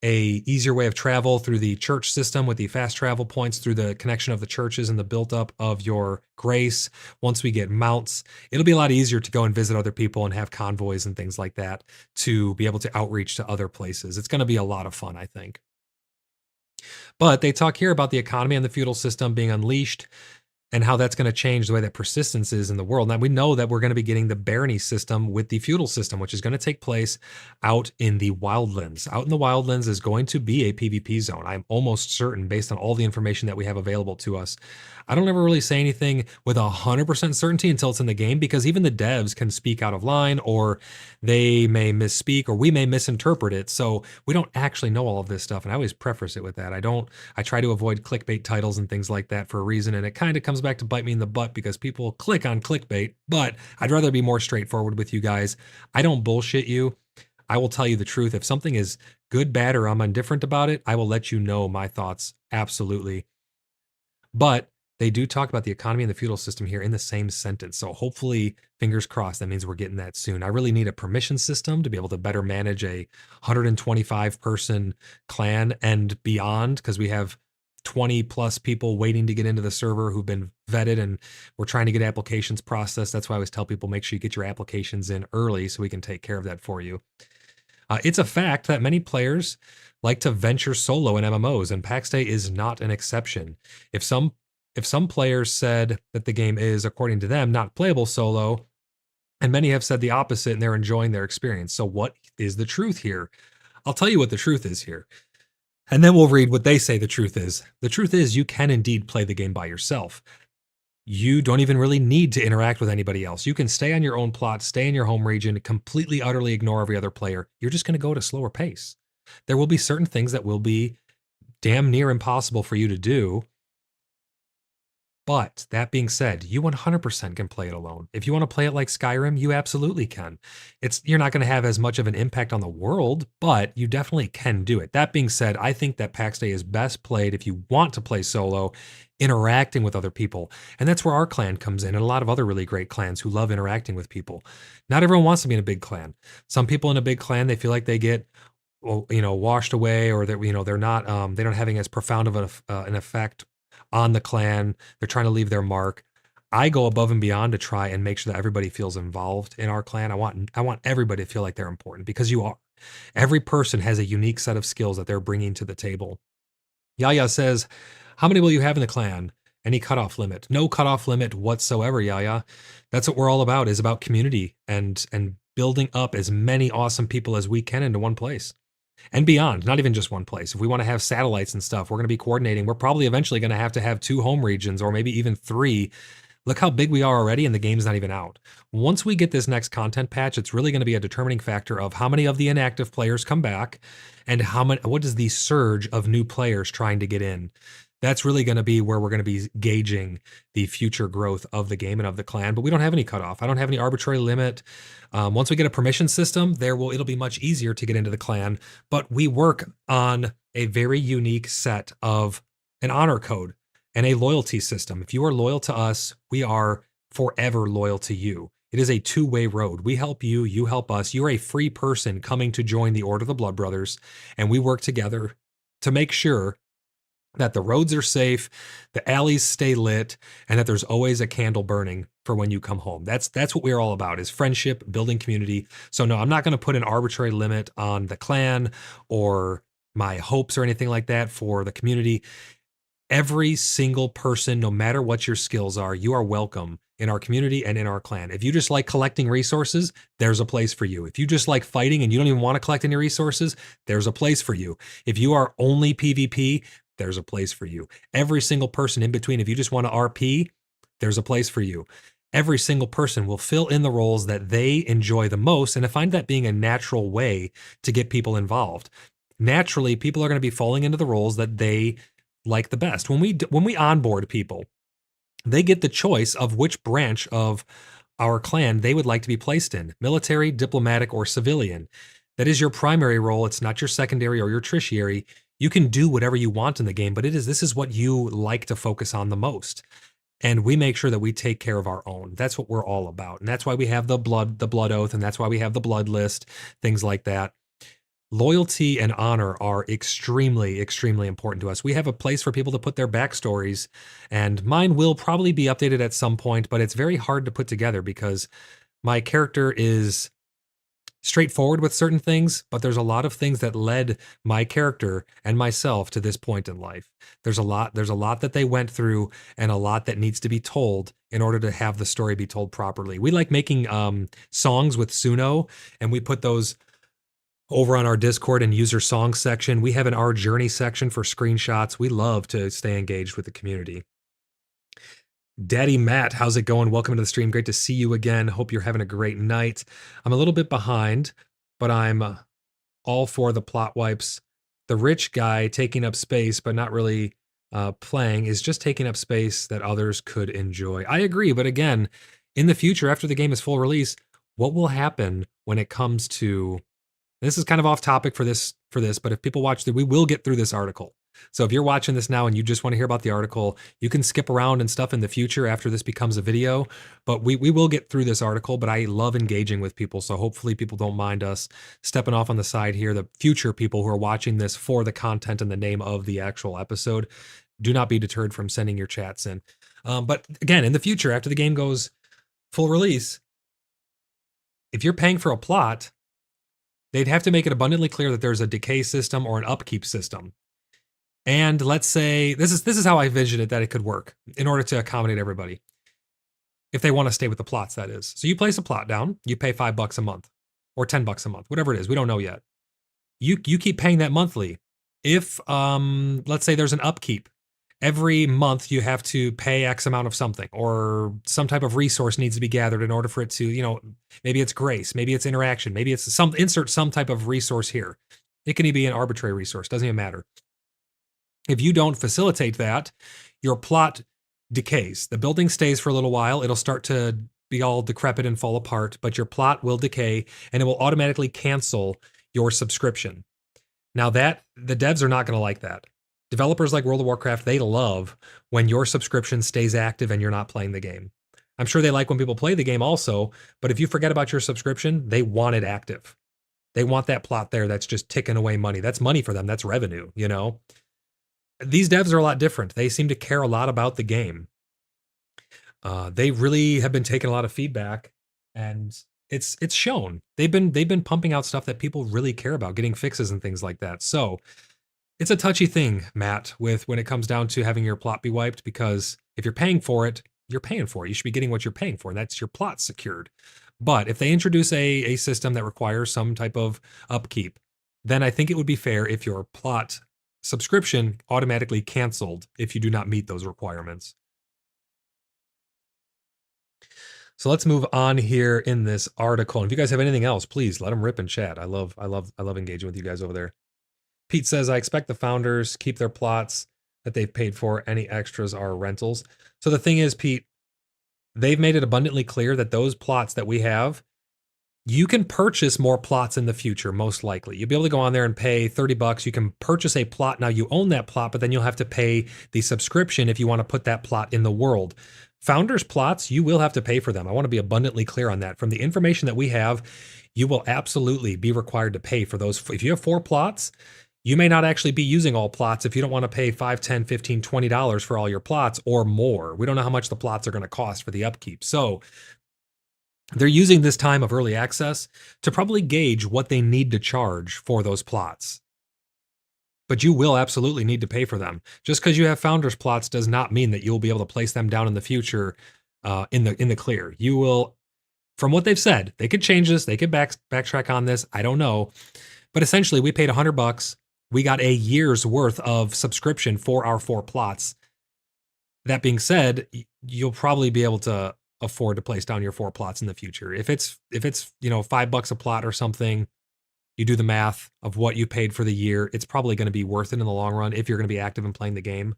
a easier way of travel through the church system with the fast travel points through the connection of the churches and the built up of your grace, once we get mounts, it'll be a lot easier to go and visit other people and have convoys and things like that to be able to outreach to other places. It's going to be a lot of fun, I think. But they talk here about the economy and the feudal system being unleashed and how that's going to change the way that persistence is in the world. Now, we know that we're going to be getting the barony system with the feudal system, which is going to take place out in the wildlands. Out in the wildlands is going to be a PvP zone. I'm almost certain, based on all the information that we have available to us. I don't ever really say anything with 100% certainty until it's in the game, because even the devs can speak out of line, or they may misspeak, or we may misinterpret it. So we don't actually know all of this stuff. And I always preface it with that. I try to avoid clickbait titles and things like that for a reason. And it kind of comes back to bite me in the butt because people click on clickbait, but I'd rather be more straightforward with you guys. I don't bullshit you. I will tell you the truth. If something is good, bad, or I'm indifferent about it, I will let you know my thoughts. Absolutely. But they do talk about the economy and the feudal system here in the same sentence. So hopefully, fingers crossed, that means we're getting that soon. I really need a permission system to be able to better manage a 125 person clan and beyond, because we have 20 plus people waiting to get into the server who've been vetted, and we're trying to get applications processed. That's why I always tell people, make sure you get your applications in early so we can take care of that for you. It's a fact that many players like to venture solo in MMOs, and PAX Day is not an exception. If some players said that the game is, according to them, not playable solo, and many have said the opposite, and they're enjoying their experience. So what is the truth here? I'll tell you what the truth is here. And then we'll read what they say the truth is. The truth is you can indeed play the game by yourself. You don't even really need to interact with anybody else. You can stay on your own plot, stay in your home region, completely, utterly ignore every other player. You're just going to go at a slower pace. There will be certain things that will be damn near impossible for you to do. But that being said, you 100% can play it alone. If you want to play it like Skyrim, you absolutely can. You're not going to have as much of an impact on the world, but you definitely can do it. That being said, I think that PAX Day is best played if you want to play solo, interacting with other people. And that's where our clan comes in, and a lot of other really great clans who love interacting with people. Not everyone wants to be in a big clan. Some people in a big clan, they feel like they get washed away, or that they're not they don't having as profound of an effect on the clan. They're trying to leave their mark. I go above and beyond to try and make sure that everybody feels involved in our clan. I want everybody to feel like they're important, because you are. Every person has a unique set of skills that they're bringing to the table. Yaya says, how many will you have in the clan? Any cutoff limit? No cutoff limit whatsoever, Yaya. That's what we're all about, is about community and building up as many awesome people as we can into one place. And beyond, not even just one place. If we want to have satellites and stuff, we're going to be coordinating. We're probably eventually going to have 2 home regions, or maybe even 3. Look how big we are already, and the game's not even out. Once we get this next content patch, it's really going to be a determining factor of how many of the inactive players come back, and what is the surge of new players trying to get in. That's really going to be where we're going to be gauging the future growth of the game and of the clan. But we don't have any cutoff. I don't have any arbitrary limit. Once we get a permission system, it'll be much easier to get into the clan. But we work on a very unique set of an honor code and a loyalty system. If you are loyal to us, we are forever loyal to you. It is a two-way road. We help you, you help us. You're a free person coming to join the Order of the Blood Brothers, and we work together to make sure that the roads are safe, the alleys stay lit, and that there's always a candle burning for when you come home. That's what we're all about, is friendship, building community. So no, I'm not going to put an arbitrary limit on the clan or my hopes or anything like that for the community. Every single person, no matter what your skills are, you are welcome in our community and in our clan. If you just like collecting resources, there's a place for you. If you just like fighting and you don't even want to collect any resources, there's a place for you. If you are only PvP, there's a place for you. Every single person in between, if you just want to RP, there's a place for you. Every single person will fill in the roles that they enjoy the most, and I find that being a natural way to get people involved. Naturally, people are going to be falling into the roles that they like the best. When we onboard people, they get the choice of which branch of our clan they would like to be placed in: military, diplomatic, or civilian. That is your primary role. It's not your secondary or your tertiary. You can do whatever you want in the game, but this is what you like to focus on the most. And we make sure that we take care of our own. That's what we're all about. And that's why we have the blood oath, and that's why we have the blood list, things like that. Loyalty and honor are extremely, extremely important to us. We have a place for people to put their backstories, and mine will probably be updated at some point, but it's very hard to put together because my character is straightforward with certain things, but there's a lot of things that led my character and myself to this point in life. There's a lot that they went through and a lot that needs to be told in order to have the story be told properly. We like making songs with Suno, and we put those over on our Discord and user song section. We have an Our Journey section for screenshots. We love to stay engaged with the community. Daddy Matt, how's it going? Welcome to the stream. Great to see you again. Hope you're having a great night. I'm a little bit behind, but I'm all for the plot wipes. The rich guy taking up space but not really playing is just taking up space that others could enjoy. I agree, but again, in the future, after the game is full release, what will happen when it comes to... This is kind of off topic for this, but if people watch we will get through this article. So if you're watching this now and you just want to hear about the article, you can skip around and stuff in the future after this becomes a video, but we will get through this article. But I love engaging with people, so hopefully people don't mind us stepping off on the side here. The future people who are watching this for the content and the name of the actual episode, do not be deterred from sending your chats in. But again, in the future, after the game goes full release, if you're paying for a plot, they'd have to make it abundantly clear that there's a decay system or an upkeep system. And let's say, this is how I envision it, that it could work in order to accommodate everybody. If they want to stay with the plots, that is. So you place a plot down, you pay $5 a month or $10 a month, whatever it is. We don't know yet. You keep paying that monthly. If, let's say there's an upkeep, every month you have to pay X amount of something, or some type of resource needs to be gathered in order for it to, maybe it's grace, maybe it's interaction, maybe it's insert some type of resource here. It can be an arbitrary resource, doesn't even matter. If you don't facilitate that, your plot decays. The building stays for a little while. It'll start to be all decrepit and fall apart, but your plot will decay and it will automatically cancel your subscription. Now the devs are not going to like that. Developers like World of Warcraft, they love when your subscription stays active and you're not playing the game. I'm sure they like when people play the game also, but if you forget about your subscription, they want it active. They want that plot there that's just ticking away money. That's money for them. That's revenue, These devs are a lot different. They seem to care a lot about the game. They really have been taking a lot of feedback, and it's shown. They've been pumping out stuff that people really care about, getting fixes and things like that. So it's a touchy thing, Matt, when it comes down to having your plot be wiped, because if you're paying for it, you're paying for it. You should be getting what you're paying for, and that's your plot secured. But if they introduce a system that requires some type of upkeep, then I think it would be fair if your plot subscription automatically canceled if you do not meet those requirements. So let's move on here in this article. And if you guys have anything else, please let them rip in chat. I love engaging with you guys over there. Pete says, I expect the founders keep their plots that they've paid for. Any extras are rentals. So the thing is, Pete, they've made it abundantly clear that those plots that we have, you can purchase more plots in the future, most likely. You'll be able to go on there and pay $30. You can purchase a plot. Now you own that plot, but then you'll have to pay the subscription if you want to put that plot in the world. Founders plots, you will have to pay for them. I want to be abundantly clear on that. From the information that we have, you will absolutely be required to pay for those. If you have 4 plots, You may not actually be using all plots if you don't want to pay $5, $10, $15, $20 for all your plots or more. We don't know how much the plots are going to cost for the upkeep. So they're using this time of early access to probably gauge what they need to charge for those plots. But you will absolutely need to pay for them. Just because you have founders plots does not mean that you'll be able to place them down in the future in the clear. You will, from what they've said, they could change this, they could backtrack on this. I don't know, but essentially, we paid $100. We got a year's worth of subscription for our 4 plots. That being said, you'll probably be able to afford to place down your 4 plots in the future. If it's $5 a plot or something, you do the math of what you paid for the year, it's probably going to be worth it in the long run if you're going to be active in playing the game.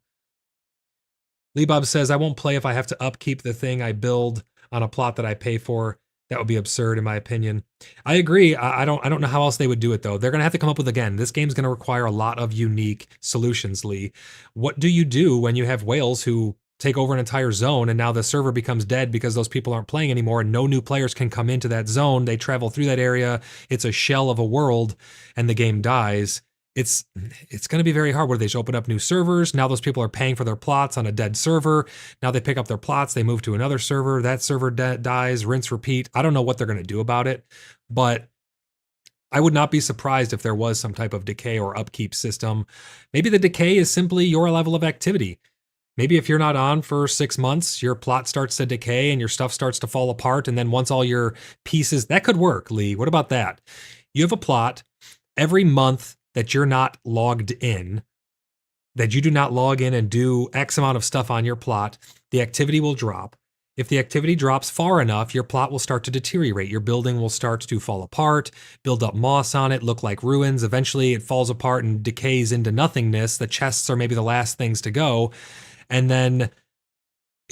Lee Bob says, I won't play if I have to upkeep the thing I build on a plot that I pay for. That would be absurd, in my opinion. I agree. I don't know how else they would do it, though. They're going to have to come up with, again, this game's going to require a lot of unique solutions, Lee. What do you do when you have whales who take over an entire zone and now the server becomes dead because those people aren't playing anymore and no new players can come into that zone? They travel through that area. It's a shell of a world and the game dies. It's going to be very hard. Where they just open up new servers. Now those people are paying for their plots on a dead server. Now they pick up their plots. They move to another server. That server dies, rinse, repeat. I don't know what they're going to do about it, but I would not be surprised if there was some type of decay or upkeep system. Maybe the decay is simply your level of activity. Maybe if you're not on for 6 months, your plot starts to decay and your stuff starts to fall apart. And then once all your pieces, that could work, Lee. What about that? You have a plot every month that you're not logged in, that you do not log in and do X amount of stuff on your plot, the activity will drop. If the activity drops far enough, your plot will start to deteriorate. Your building will start to fall apart, build up moss on it, look like ruins. Eventually it falls apart and decays into nothingness. The chests are maybe the last things to go. And then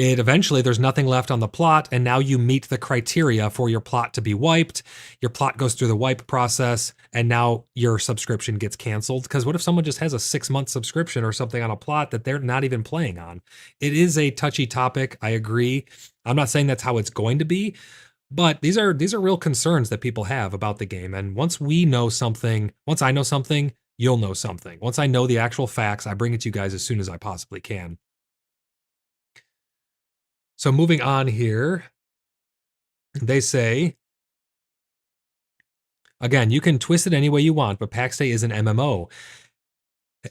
eventually there's nothing left on the plot, and now you meet the criteria for your plot to be wiped. Your plot goes through the wipe process, and now your subscription gets canceled. Because what if someone just has a 6-month subscription or something on a plot that they're not even playing on? It is a touchy topic, I agree. I'm not saying that's how it's going to be, but these are real concerns that people have about the game. And once I know something, you'll know something. Once I know the actual facts, I bring it to you guys as soon as I possibly can. So moving on here, they say, again, you can twist it any way you want, but PAX Day is an MMO.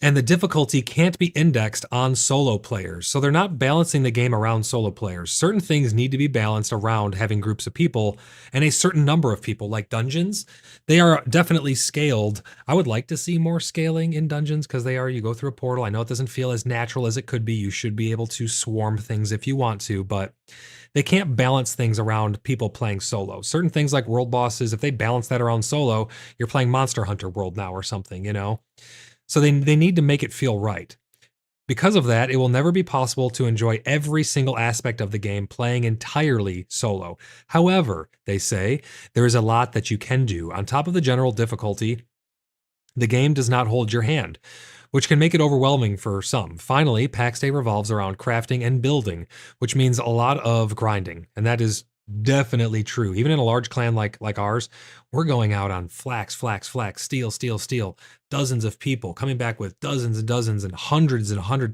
And the difficulty can't be indexed on solo players. So they're not balancing the game around solo players. Certain things need to be balanced around having groups of people and a certain number of people, like dungeons. They are definitely scaled. I would like to see more scaling in dungeons because you go through a portal. I know it doesn't feel as natural as it could be. You should be able to swarm things if you want to, but they can't balance things around people playing solo. Certain things like world bosses, if they balance that around solo, you're playing Monster Hunter World now or something, So they need to make it feel right. Because of that, it will never be possible to enjoy every single aspect of the game playing entirely solo. However, they say, there is a lot that you can do. On top of the general difficulty, the game does not hold your hand, which can make it overwhelming for some. Finally, PAX Day revolves around crafting and building, which means a lot of grinding, and that is definitely true. Even in a large clan like ours, we're going out on flax, steel, dozens of people coming back with dozens and dozens and hundreds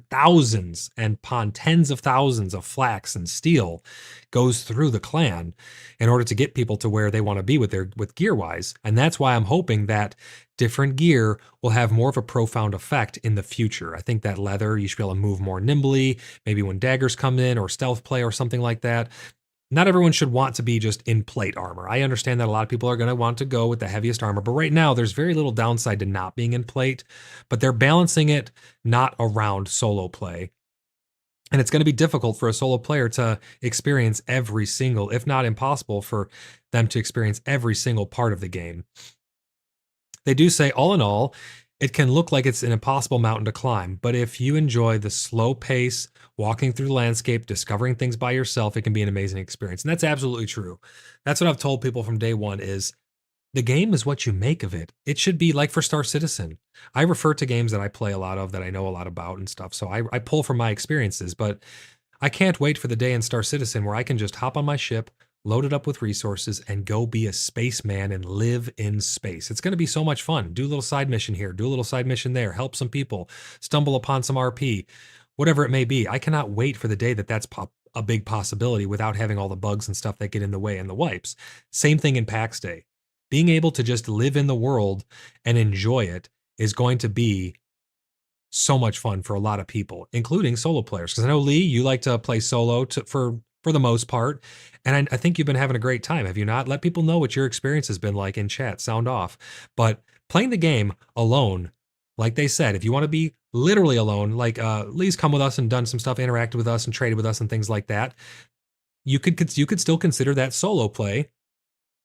thousands and upon tens of thousands of flax and steel goes through the clan in order to get people to where they want to be with gear wise. And that's why I'm hoping that different gear will have more of a profound effect in the future. I think that leather, you should be able to move more nimbly, maybe when daggers come in or stealth play or something like that. Not everyone should want to be just in plate armor. I understand that a lot of people are going to want to go with the heaviest armor, but right now there's very little downside to not being in plate, but they're balancing it not around solo play. And it's going to be difficult for a solo player to experience every single, if not impossible for them to experience every single part of the game. They do say, all in all, it can look like it's an impossible mountain to climb, but if you enjoy the slow pace, walking through the landscape, discovering things by yourself, it can be an amazing experience. And that's absolutely true. That's what I've told people from day one is the game is what you make of it. It should be like for Star Citizen. I refer to games that I play a lot of, that I know a lot about and stuff. So I pull from my experiences, but I can't wait for the day in Star Citizen where I can just hop on my ship, load it up with resources, and go be a spaceman and live in space. It's going to be so much fun. Do a little side mission here, do a little side mission there, help some people, stumble upon some RP, whatever it may be. I cannot wait for the day that that's a big possibility without having all the bugs and stuff that get in the way and the wipes. Same thing in PAX Day. Being able to just live in the world and enjoy it is going to be so much fun for a lot of people, including solo players. Because I know, Lee, you like to play solo for the most part, and I think you've been having a great time. Have you not? Let people know what your experience has been like in chat. Sound off. But playing the game alone, like they said, if you want to be literally alone, like Lee's come with us and done some stuff, interacted with us and traded with us and things like that, you could still consider that solo play.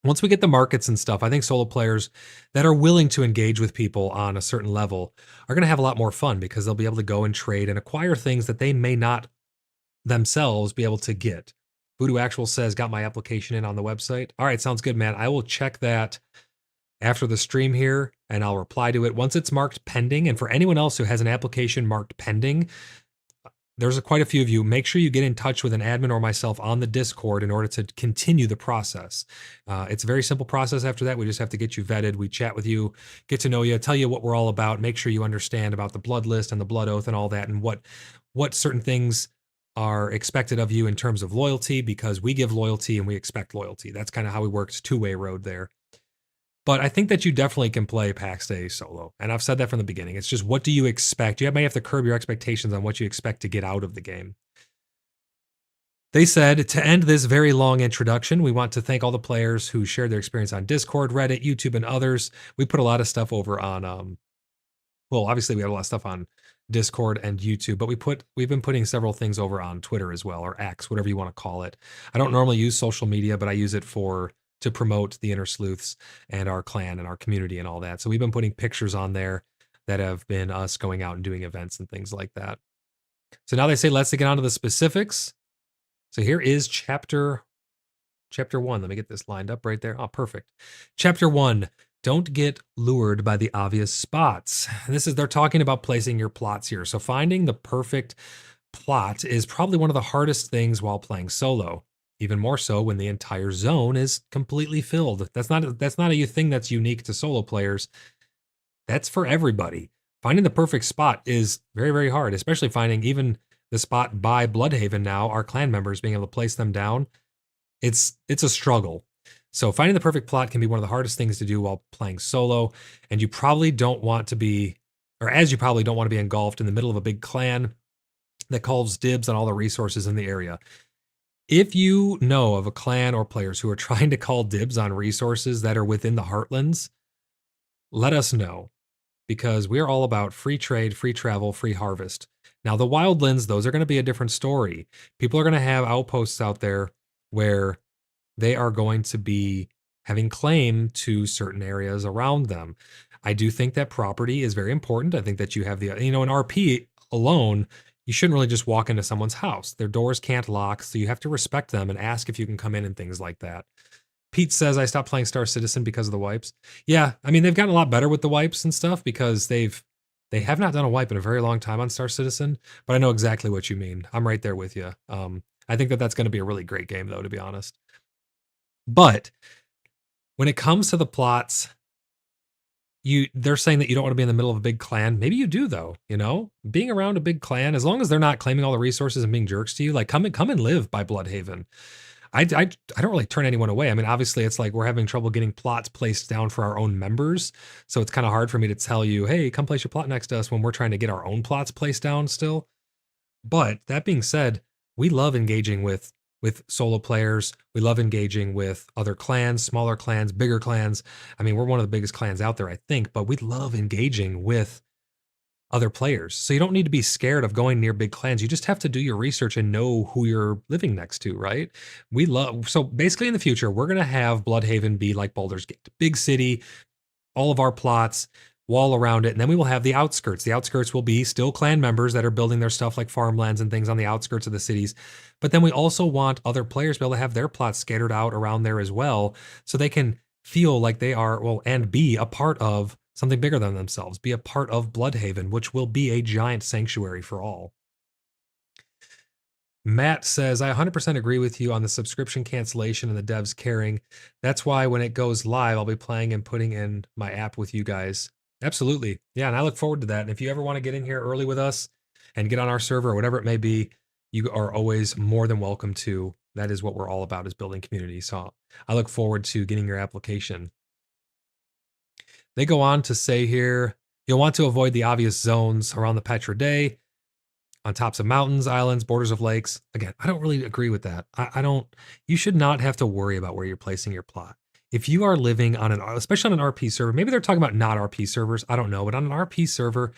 Once we get the markets and stuff, I think solo players that are willing to engage with people on a certain level are going to have a lot more fun because they'll be able to go and trade and acquire things that they may not themselves be able to get. Voodoo Actual says, got my application in on the website. All right, sounds good, man. I will check that after the stream here, and I'll reply to it once it's marked pending. And for anyone else who has an application marked pending, there's quite a few of you. Make sure you get in touch with an admin or myself on the Discord in order to continue the process. It's a very simple process after that. We just have to get you vetted. We chat with you, get to know you, tell you what we're all about, make sure you understand about the blood list and the blood oath and all that, and what certain things are expected of you in terms of loyalty, because we give loyalty and we expect loyalty. That's kind of how we work. It's a two-way road there. But I think that you definitely can play PAX Day solo. And I've said that from the beginning. It's just, what do you expect? You may have to curb your expectations on what you expect to get out of the game. They said, to end this very long introduction, we want to thank all the players who shared their experience on Discord, Reddit, YouTube, and others. We put a lot of stuff over on, well, obviously we have a lot of stuff on Discord and YouTube, but we've been putting several things over on Twitter as well, or X, whatever you want to call it. I don't normally use social media, but I use it to promote the Inner Sleuths and our clan and our community and all that. So we've been putting pictures on there that have been us going out and doing events and things like that. So now they say, let's get on to the specifics. So here is chapter 1. Let me get this lined up right there. Oh, perfect. Chapter 1, don't get lured by the obvious spots. And they're talking about placing your plots here. So finding the perfect plot is probably one of the hardest things while playing solo. Even more so when the entire zone is completely filled. That's not a thing that's unique to solo players. That's for everybody. Finding the perfect spot is very, very hard, especially finding even the spot by Bloodhaven now, our clan members being able to place them down. It's a struggle. So finding the perfect plot can be one of the hardest things to do while playing solo, and you probably don't want to be engulfed in the middle of a big clan that calls dibs on all the resources in the area. If you know of a clan or players who are trying to call dibs on resources that are within the Heartlands, let us know, because we are all about free trade, free travel, free harvest. Now, the Wildlands, those are going to be a different story. People are going to have outposts out there where they are going to be having claim to certain areas around them. I do think that property is very important. I think that you have in RP alone, you shouldn't really just walk into someone's house. Their doors can't lock, so you have to respect them and ask if you can come in and things like that. Pete says, I stopped playing Star Citizen because of the wipes. Yeah, I mean, they've gotten a lot better with the wipes and stuff because they have not done a wipe in a very long time on Star Citizen, but I know exactly what you mean. I'm right there with you. I think that that's going to be a really great game, though, to be honest. But when it comes to the plots, they're saying that you don't want to be in the middle of a big clan. Maybe you do, though. Being around a big clan, as long as they're not claiming all the resources and being jerks to you, like come and live by Bloodhaven. I don't really turn anyone away. I mean, obviously, it's like we're having trouble getting plots placed down for our own members, so it's kind of hard for me to tell you, hey, come place your plot next to us when we're trying to get our own plots placed down still. But that being said, we love engaging with solo players. We love engaging with other clans, smaller clans, bigger clans. I mean, we're one of the biggest clans out there, I think, but we love engaging with other players. So you don't need to be scared of going near big clans. You just have to do your research and know who you're living next to, right? So basically in the future, we're going to have Bloodhaven be like Baldur's Gate, big city, all of our plots, wall around it, and then we will have the outskirts. The outskirts will be still clan members that are building their stuff like farmlands and things on the outskirts of the cities. But then we also want other players to be able to have their plots scattered out around there as well, so they can feel like they are, and be a part of something bigger than themselves, be a part of Bloodhaven, which will be a giant sanctuary for all. Matt says, I 100% agree with you on the subscription cancellation and the devs caring. That's why when it goes live, I'll be playing and putting in my app with you guys. Absolutely. Yeah, and I look forward to that. And if you ever want to get in here early with us and get on our server or whatever it may be, you are always more than welcome to. That is what we're all about, is building community. So I look forward to getting your application. They go on to say here, you'll want to avoid the obvious zones around the Petra Day, on tops of mountains, islands, borders of lakes. Again, I don't really agree with that. I don't, you should not have to worry about where you're placing your plot. If you are living on especially on an RP server, maybe they're talking about not RP servers, I don't know, but on an RP server,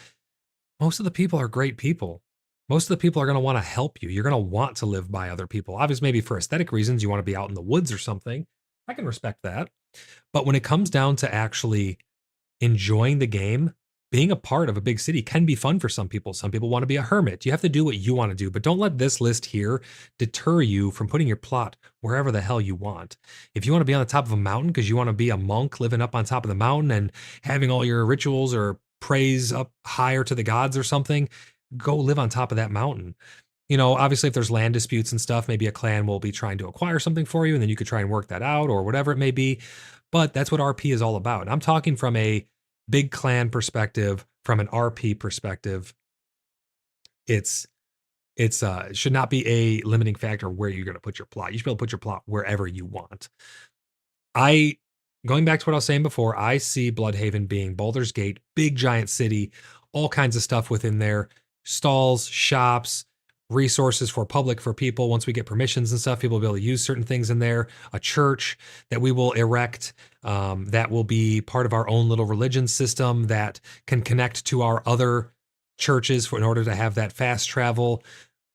most of the people are great people. Most of the people are going to want to help you. You're going to want to live by other people. Obviously, maybe for aesthetic reasons, you want to be out in the woods or something. I can respect that. But when it comes down to actually enjoying the game, being a part of a big city can be fun for some people. Some people want to be a hermit. You have to do what you want to do, but don't let this list here deter you from putting your plot wherever the hell you want. If you want to be on the top of a mountain because you want to be a monk living up on top of the mountain and having all your rituals or praise up higher to the gods or something, go live on top of that mountain. You know, obviously, if there's land disputes and stuff, maybe a clan will be trying to acquire something for you, and then you could try and work that out or whatever it may be. But that's what RP is all about. And I'm talking from a big clan perspective, from an RP perspective. It should not be a limiting factor where you're going to put your plot. You should be able to put your plot wherever you want. Going back to what I was saying before, I see Bloodhaven being Baldur's Gate, big giant city, all kinds of stuff within there, stalls, shops, resources for public, for people. Once we get permissions and stuff, people will be able to use certain things in there, a church that we will erect, that will be part of our own little religion system that can connect to our other churches in order to have that fast travel.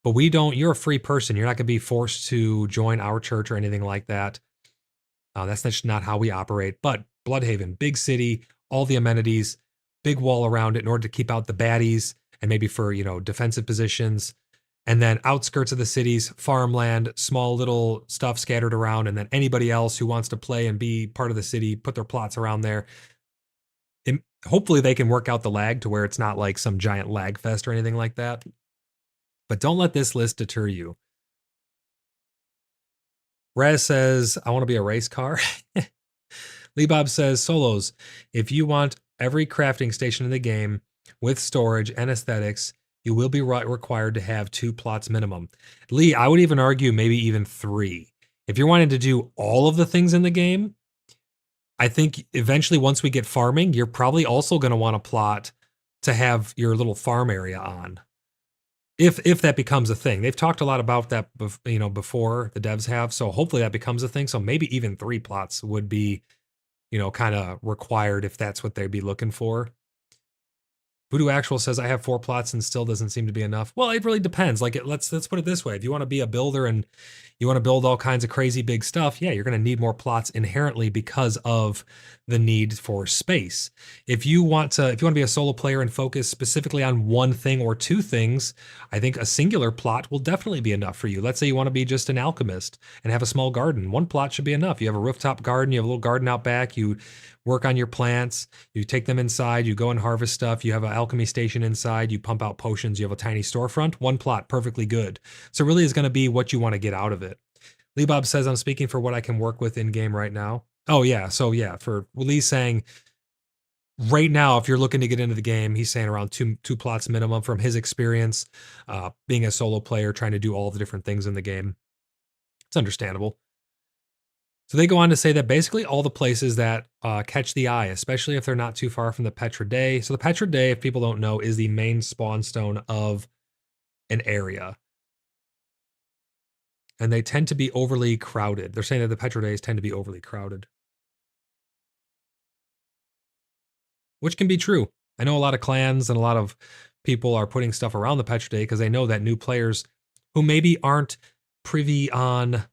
But you're a free person. You're not going to be forced to join our church or anything like that. That's just not how we operate. But Bloodhaven, big city, all the amenities, big wall around it in order to keep out the baddies and maybe for, defensive positions. And then outskirts of the cities, farmland, small little stuff scattered around. And then anybody else who wants to play and be part of the city, put their plots around there. And hopefully they can work out the lag to where it's not like some giant lag fest or anything like that. But don't let this list deter you. Raz says, I want to be a race car. Lee Bob says, solos, if you want every crafting station in the game with storage and aesthetics, you will be required to have 2 plots minimum. Lee, I would even argue maybe even 3. If you're wanting to do all of the things in the game, I think eventually once we get farming, you're probably also going to want a plot to have your little farm area on. If that becomes a thing. They've talked a lot about that, before, the devs have, so hopefully that becomes a thing. So maybe even 3 plots would be, kind of required if that's what they'd be looking for. Voodoo Actual says, I have 4 plots and still doesn't seem to be enough. Well, it really depends. Let's put it this way. If you want to be a builder and you want to build all kinds of crazy big stuff, yeah, you're going to need more plots inherently because of the need for space. If you want to be a solo player and focus specifically on one thing or 2 things, I think a singular plot will definitely be enough for you. Let's say you want to be just an alchemist and have a small garden. 1 plot should be enough. You have a rooftop garden, you have a little garden out back, you work on your plants, you take them inside, you go and harvest stuff, you have an alchemy station inside, you pump out potions, you have a tiny storefront. 1 plot, perfectly good. So really is going to be what you want to get out of it. Lee Bob says, I'm speaking for what I can work with in game right now. Oh yeah, so yeah, for Lee's saying right now, if you're looking to get into the game, he's saying around two plots minimum from his experience, being a solo player, trying to do all the different things in the game. It's understandable. So they go on to say that basically all the places that catch the eye, especially if they're not too far from the Petra Day. So the Petra Day, if people don't know, is the main spawn stone of an area. And they tend to be overly crowded. They're saying that the Petra Days tend to be overly crowded. Which can be true. I know a lot of clans and a lot of people are putting stuff around the Petra Day because they know that new players who maybe aren't privy on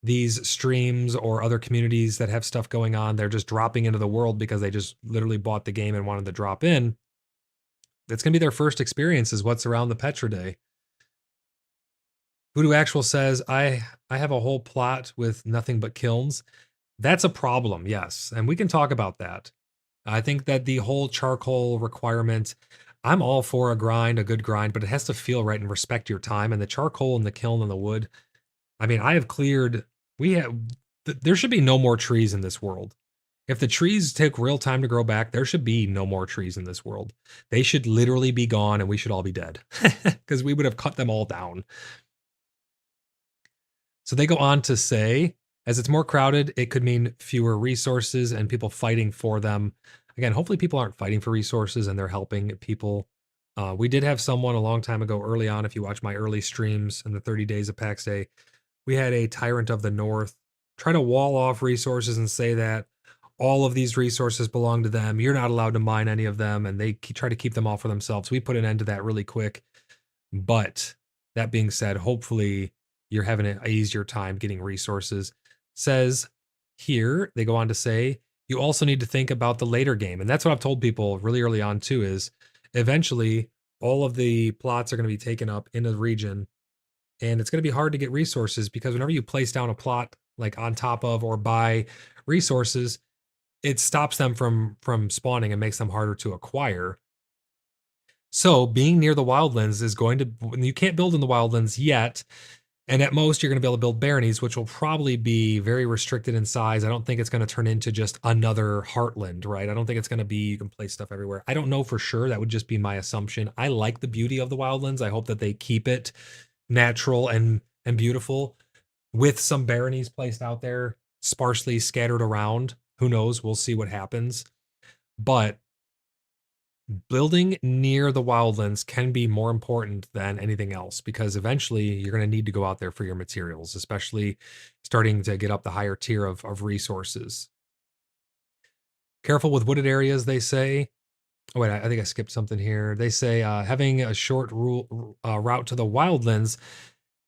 these streams or other communities that have stuff going on, they're just dropping into the world because they just literally bought the game and wanted to drop in. That's going to be their first experience, is what's around the Petra Day. Voodoo Actual says, I have a whole plot with nothing but kilns. That's a problem, yes. And we can talk about that. I think that the whole charcoal requirement, I'm all for a grind, a good grind, but it has to feel right and respect your time. And the charcoal and the kiln and the wood, I mean, I have cleared, we have, there should be no more trees in this world. If the trees take real time to grow back, there should be no more trees in this world. They should literally be gone and we should all be dead because we would have cut them all down. So they go on to say, as it's more crowded, it could mean fewer resources and people fighting for them. Again, hopefully people aren't fighting for resources and they're helping people. We did have someone a long time ago early on, if you watch my early streams in the 30 days of PAX Day, we had a tyrant of the North try to wall off resources and say that all of these resources belong to them. You're not allowed to mine any of them, and they try to keep them all for themselves. We put an end to that really quick. But that being said, hopefully you're having an easier time getting resources. Says here, they go on to say, you also need to think about the later game. And that's what I've told people really early on too, is eventually all of the plots are going to be taken up in the region. And it's going to be hard to get resources because whenever you place down a plot like on top of or by resources, it stops them from spawning and makes them harder to acquire. So being near the wildlands is going to, you can't build in the wildlands yet. And at most, you're going to be able to build baronies, which will probably be very restricted in size. I don't think it's going to turn into just another Heartland, right? I don't think it's going to be, you can place stuff everywhere. I don't know for sure. That would just be my assumption. I like the beauty of the wildlands. I hope that they keep it natural and beautiful with some baronies placed out there, sparsely scattered around. Who knows? We'll see what happens. But building near the wildlands can be more important than anything else because eventually you're going to need to go out there for your materials, especially starting to get up the higher tier of resources. Careful with wooded areas, they say. Oh, wait, I think I skipped something here. They say having a short route to the wildlands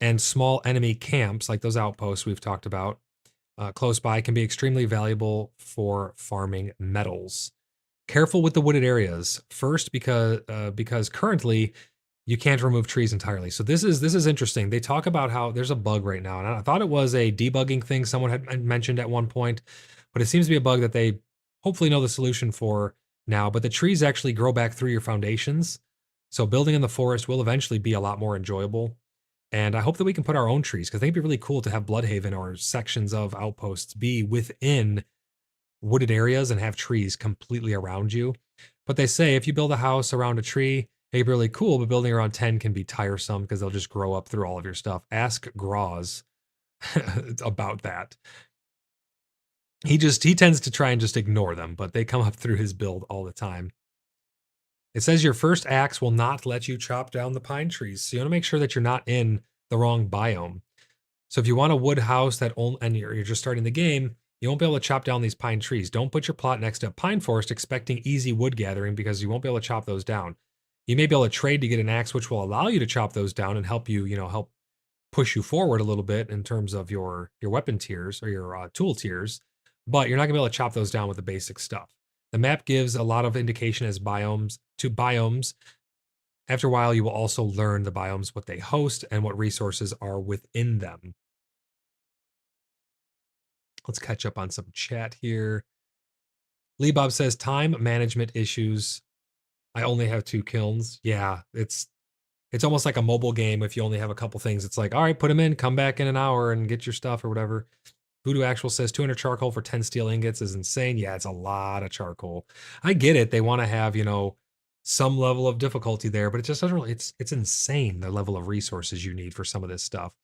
and small enemy camps, like those outposts we've talked about, close by can be extremely valuable for farming metals. Careful with the wooded areas. First, because currently you can't remove trees entirely. So this is interesting. They talk about how there's a bug right now, and I thought it was a debugging thing someone had mentioned at one point, but it seems to be a bug that they hopefully know the solution for now. But the trees actually grow back through your foundations, so building in the forest will eventually be a lot more enjoyable. And I hope that we can put our own trees because I think it'd be really cool to have Bloodhaven or sections of outposts be within wooded areas and have trees completely around you. But they say if you build a house around a tree, it'd be really cool, but building around 10 can be tiresome because they'll just grow up through all of your stuff. Ask Groz about that. He tends to try and just ignore them, but they come up through his build all the time. It says your first axe will not let you chop down the pine trees. So you want to make sure that you're not in the wrong biome. So if you want a wood house and you're just starting the game, you won't be able to chop down these pine trees. Don't put your plot next to a pine forest expecting easy wood gathering because you won't be able to chop those down. You may be able to trade to get an axe, which will allow you to chop those down and help you, help push you forward a little bit in terms of your weapon tiers or your tool tiers, but you're not gonna be able to chop those down with the basic stuff. The map gives a lot of indication as biomes. After a while, you will also learn the biomes, what they host, and what resources are within them. Let's catch up on some chat here. Lee Bob says, time management issues. I only have 2 kilns. Yeah, it's almost like a mobile game if you only have a couple things. It's like, all right, put them in, come back in an hour and get your stuff or whatever. Voodoo Actual says 200 charcoal for 10 steel ingots is insane. Yeah, it's a lot of charcoal. I get it. They want to have, some level of difficulty there, but it just doesn't really, it's insane the level of resources you need for some of this stuff.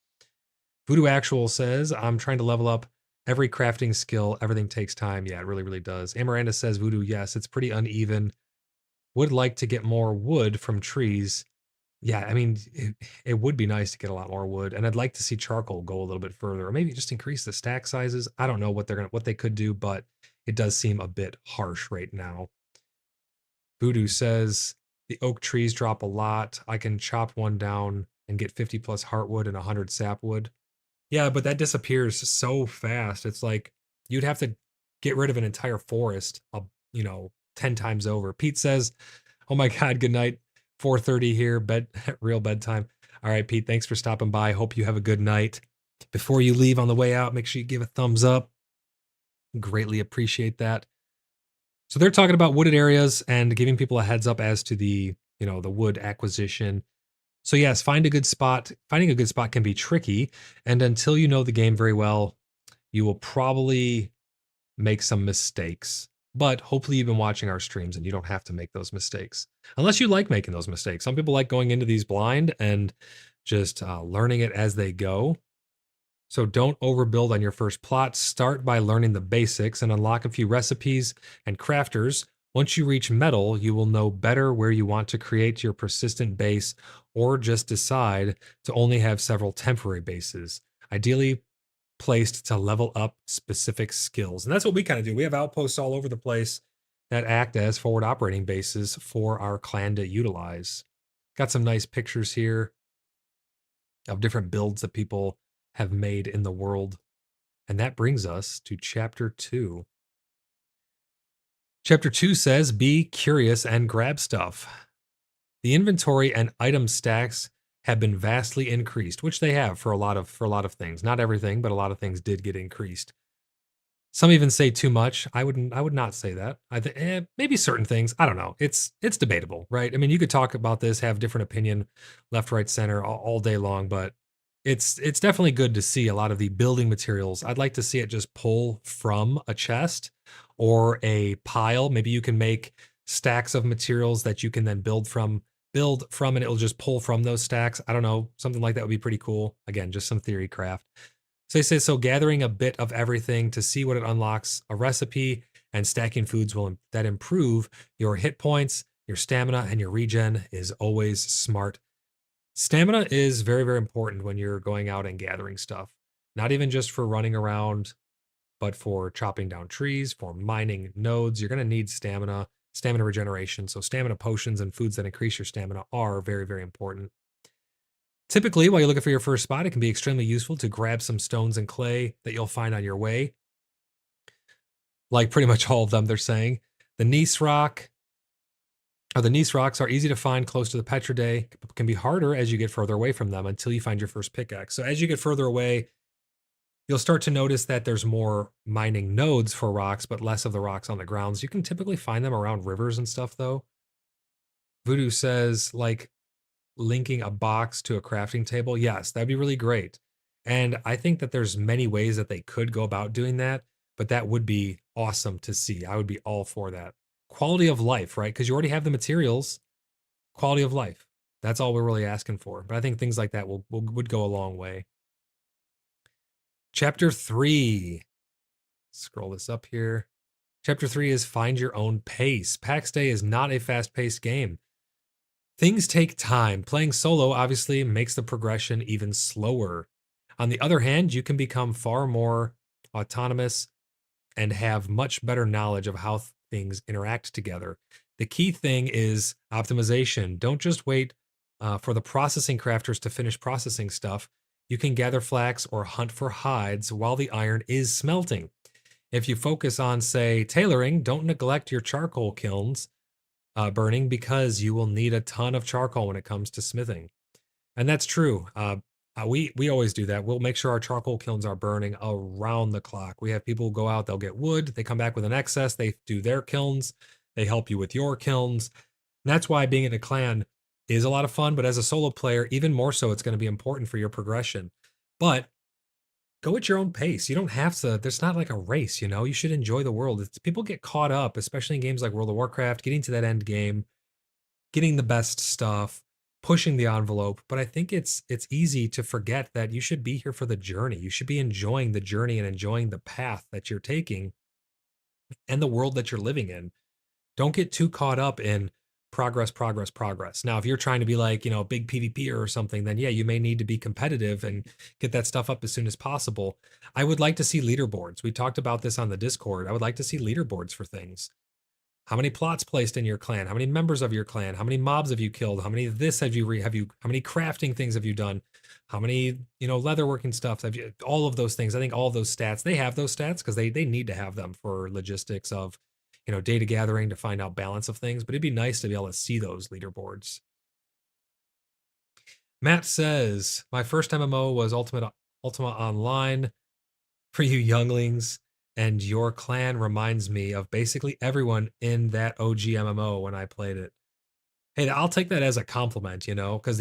Voodoo Actual says, I'm trying to level up every crafting skill. Everything takes time. Yeah, it really, really does. Amaranda says, Voodoo, yes, it's pretty uneven. Would like to get more wood from trees. Yeah, I mean, it would be nice to get a lot more wood, and I'd like to see charcoal go a little bit further, or maybe just increase the stack sizes. I don't know what they could do, but it does seem a bit harsh right now. Voodoo says the oak trees drop a lot. I can chop one down and get 50 plus heartwood and 100 sapwood. Yeah, but that disappears so fast. It's like you'd have to get rid of an entire forest, 10 times over. Pete says, "Oh my God, good night. 4:30 here, real bedtime." All right, Pete, thanks for stopping by. Hope you have a good night. Before you leave on the way out, make sure you give a thumbs up. Greatly appreciate that. So they're talking about wooded areas and giving people a heads up as to the the wood acquisition. So yes, find a good spot. Finding a good spot can be tricky, and until you know the game very well, you will probably make some mistakes. But hopefully you've been watching our streams and you don't have to make those mistakes. Unless you like making those mistakes. Some people like going into these blind and just learning it as they go. So don't overbuild on your first plot. Start by learning the basics and unlock a few recipes and crafters. Once you reach metal, you will know better where you want to create your persistent base or just decide to only have several temporary bases, ideally placed to level up specific skills. And that's what we kind of do. We have outposts all over the place that act as forward operating bases for our clan to utilize. Got some nice pictures here of different builds that people have made in the world. And that brings us to chapter 2. Chapter 2 says, be curious and grab stuff. The inventory and item stacks have been vastly increased, which they have for a lot of things. Not everything, but a lot of things did get increased. Some even say too much. I would not say that. I think maybe certain things. I don't know. It's debatable, right? I mean, you could talk about this, have different opinion, left, right, center all day long, but it's definitely good to see a lot of the building materials. I'd like to see it just pull from a chest or a pile. Maybe you can make stacks of materials that you can then build from, and it'll just pull from those stacks. I don't know. Something like that would be pretty cool. Again, just some theory craft. So they say, so gathering a bit of everything to see what it unlocks a recipe, and stacking foods that improve your hit points, your stamina, and your regen is always smart. Stamina is very, very important when you're going out and gathering stuff. Not even just for running around, but for chopping down trees, for mining nodes. You're going to need stamina regeneration. So stamina potions and foods that increase your stamina are very, very important. Typically, while you're looking for your first spot, it can be extremely useful to grab some stones and clay that you'll find on your way. Like pretty much all of them, they're saying. The gneiss rocks are easy to find close to the Petra Day, can be harder as you get further away from them until you find your first pickaxe. So as you get further away, you'll start to notice that there's more mining nodes for rocks, but less of the rocks on the grounds. You can typically find them around rivers and stuff, though. Voodoo says, like, linking a box to a crafting table. Yes, that'd be really great. And I think that there's many ways that they could go about doing that, but that would be awesome to see. I would be all for that. Quality of life, right? Because you already have the materials. Quality of life. That's all we're really asking for. But I think things like that would go a long way. Chapter 3. Scroll this up here. Chapter 3 is find your own pace. PAX Day is not a fast-paced game. Things take time. Playing solo obviously makes the progression even slower. On the other hand, you can become far more autonomous and have much better knowledge of how things interact together. The key thing is optimization. Don't just wait for the processing crafters to finish processing stuff. You can gather flax or hunt for hides while the iron is smelting. If you focus on, say, tailoring, don't neglect your charcoal kilns burning, because you will need a ton of charcoal when it comes to smithing. And that's true. We always do that. We'll make sure our charcoal kilns are burning around the clock. We have people go out, they'll get wood, they come back with an excess, they do their kilns, they help you with your kilns. And that's why being in a clan is a lot of fun, but as a solo player, even more so, it's going to be important for your progression. But go at your own pace. You don't have to, there's not like a race, you should enjoy the world. People get caught up, especially in games like World of Warcraft, getting to that end game, getting the best stuff, pushing the envelope. But I think it's easy to forget that you should be here for the journey. You should be enjoying the journey and enjoying the path that you're taking and the world that you're living in. Don't get too caught up in progress. Now, if you're trying to be like, big PvPer or something, then yeah, you may need to be competitive and get that stuff up as soon as possible. I would like to see leaderboards. We talked about this on the Discord. I would like to see leaderboards for things. How many plots placed in your clan? How many members of your clan? How many mobs have you killed? How many of this have you how many crafting things have you done? How many, leatherworking stuff have you, all of those things. I think all of those stats, they have those stats because they need to have them for logistics of, data gathering to find out balance of things, but it'd be nice to be able to see those leaderboards. Matt says, my first MMO was Ultima Online for you younglings, and your clan reminds me of basically everyone in that OG MMO when I played it. Hey, I'll take that as a compliment, because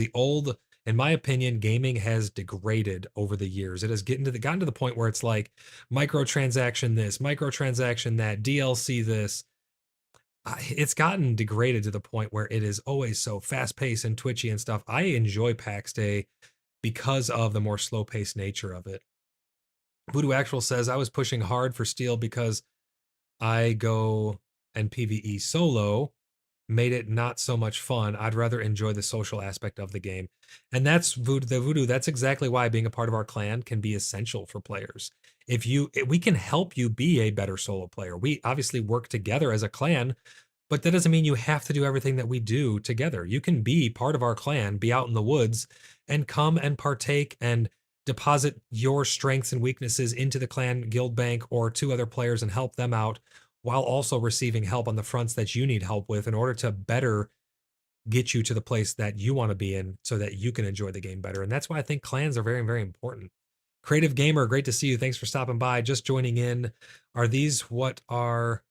in my opinion, gaming has degraded over the years. It has gotten to the point where it's like microtransaction this, microtransaction that, DLC this. It's gotten degraded to the point where it is always so fast paced and twitchy and stuff. I enjoy PAX Day because of the more slow paced nature of it. Voodoo Actual says I was pushing hard for Steel because I go and PvE solo made it not so much fun. I'd rather enjoy the social aspect of the game. And that's Voodoo. That's exactly why being a part of our clan can be essential for players. We can help you be a better solo player. We obviously work together as a clan, but that doesn't mean you have to do everything that we do together. You can be part of our clan, be out in the woods, and come and partake and deposit your strengths and weaknesses into the clan guild bank or to other players and help them out while also receiving help on the fronts that you need help with in order to better get you to the place that you want to be in so that you can enjoy the game better. And that's why I think clans are very, very important. Creative Gamer, great to see you. Thanks for stopping by. Just joining in. Are these what are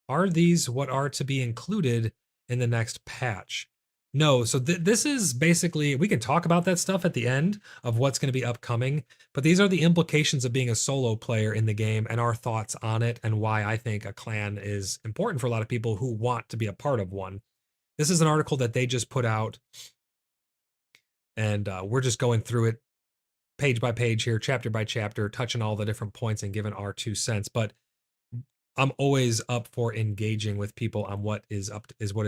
to be included in the next patch? No, so this is basically, we can talk about that stuff at the end of what's going to be upcoming, but these are the implications of being a solo player in the game and our thoughts on it and why I think a clan is important for a lot of people who want to be a part of one. This is an article that they just put out, and we're just going through it page by page here, chapter by chapter, touching all the different points and giving our 2 cents. But I'm always up for engaging with people on what is what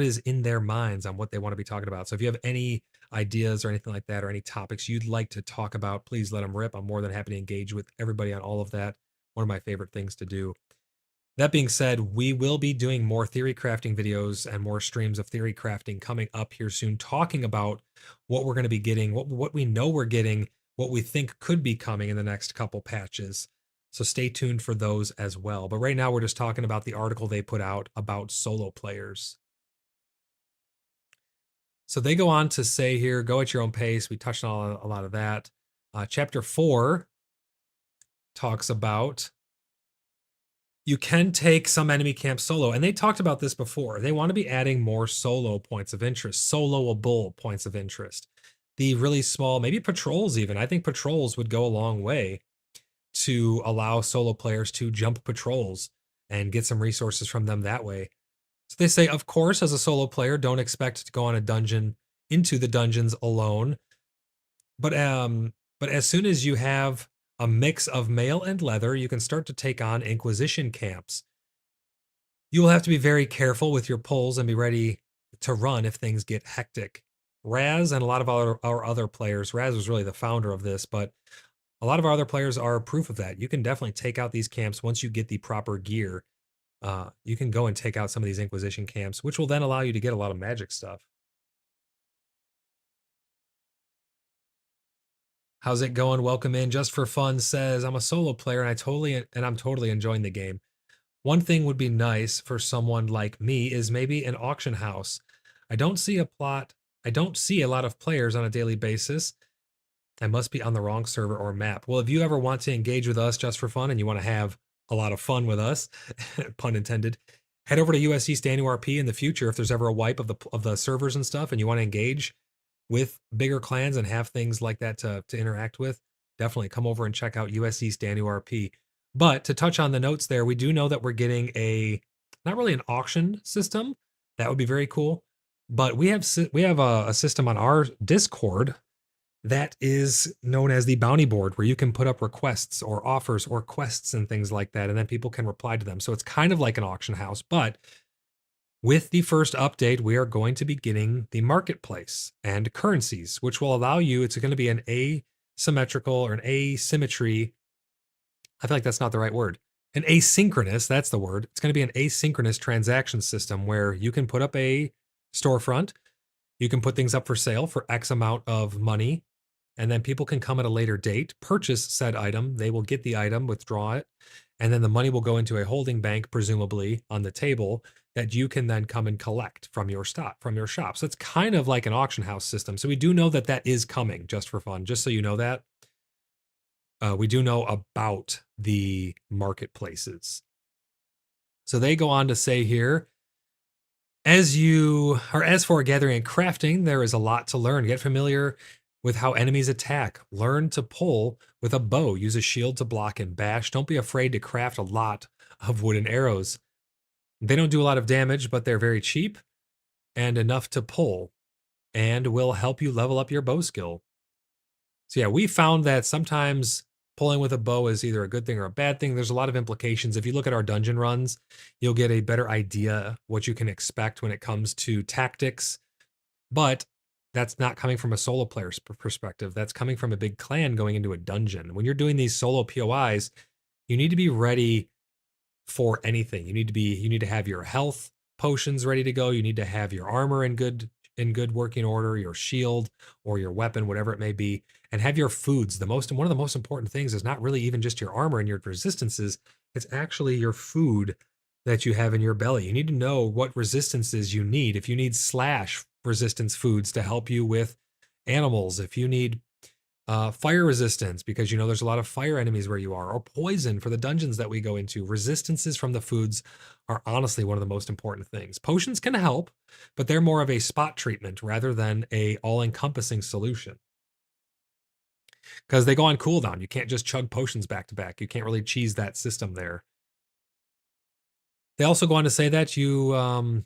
is in their minds on what they want to be talking about. So if you have any ideas or anything like that, or any topics you'd like to talk about, please let them rip. I'm more than happy to engage with everybody on all of that. One of my favorite things to do. That being said, we will be doing more theory crafting videos and more streams of theory crafting coming up here soon, talking about what we're going to be getting, what we know we're getting, what we think could be coming in the next couple patches. So stay tuned for those as well. But right now we're just talking about the article they put out about solo players. So they go on to say here, go at your own pace. We touched on a lot of that. Chapter 4 talks about you can take some enemy camps solo. And they talked about this before. They want to be adding more solo points of interest, soloable points of interest. The really small, maybe patrols even. I think patrols would go a long way to allow solo players to jump patrols and get some resources from them that way. So they say, of course, as a solo player, don't expect to go on a dungeon into the dungeons alone. But as soon as you have a mix of mail and leather, you can start to take on Inquisition camps. You will have to be very careful with your pulls and be ready to run if things get hectic. Raz and a lot of our other players, Raz was really the founder of this, but a lot of our other players are proof of that. You can definitely take out these camps once you get the proper gear. You can go and take out some of these Inquisition camps, which will then allow you to get a lot of magic stuff. How's it going? Welcome in. Just for fun says, I'm a solo player and I'm totally enjoying the game. One thing would be nice for someone like me is maybe an auction house. I don't see a lot of players on a daily basis. I must be on the wrong server or map. Well, if you ever want to engage with us just for fun and you want to have a lot of fun with us, pun intended, head over to US East ANURP in the future if there's ever a wipe of the servers and stuff and you want to engage with bigger clans and have things like that to interact with. Definitely come over and check out US East ANURP. But to touch on the notes there, we do know that we're getting not really an auction system. That would be very cool. But we have a system on our Discord that is known as the bounty board, where you can put up requests or offers or quests and things like that, and then people can reply to them. So it's kind of like an auction house, but with the first update, we are going to be getting the marketplace and currencies, which will allow you, it's going to be an asymmetrical or an asymmetry. I feel like that's not the right word. An asynchronous, that's the word. It's going to be an asynchronous transaction system where you can put up a storefront. You can put things up for sale for X amount of money, and then people can come at a later date, purchase said item. They will get the item, withdraw it, and then the money will go into a holding bank, presumably on the table, that you can then come and collect from your shop. So it's kind of like an auction house system. So we do know that that is coming, just for fun, just so you know that. We do know about the marketplaces. So they go on to say here, As for gathering and crafting, there is a lot to learn. Get familiar with how enemies attack. Learn to pull with a bow. Use a shield to block and bash. Don't be afraid to craft a lot of wooden arrows. They don't do a lot of damage, but they're very cheap and enough to pull and will help you level up your bow skill. So yeah, we found that sometimes pulling with a bow is either a good thing or a bad thing. There's a lot of implications. If you look at our dungeon runs, you'll get a better idea what you can expect when it comes to tactics. But that's not coming from a solo player's perspective. That's coming from a big clan going into a dungeon. When you're doing these solo POIs, you need to be ready for anything. You need to have your health potions ready to go. You need to have your armor in good working order, your shield or your weapon, whatever it may be, and have your foods. One of the most important things is not really even just your armor and your resistances. It's actually your food that you have in your belly. You need to know what resistances you need. If you need slash resistance foods to help you with animals, if you need fire resistance because you know there's a lot of fire enemies where you are, or poison for the dungeons that we go into. Resistances from the foods are honestly one of the most important things. Potions can help, but they're more of a spot treatment rather than a all-encompassing solution. Because they go on cooldown. You can't just chug potions back to back. You can't really cheese that system there. They also go on to say that your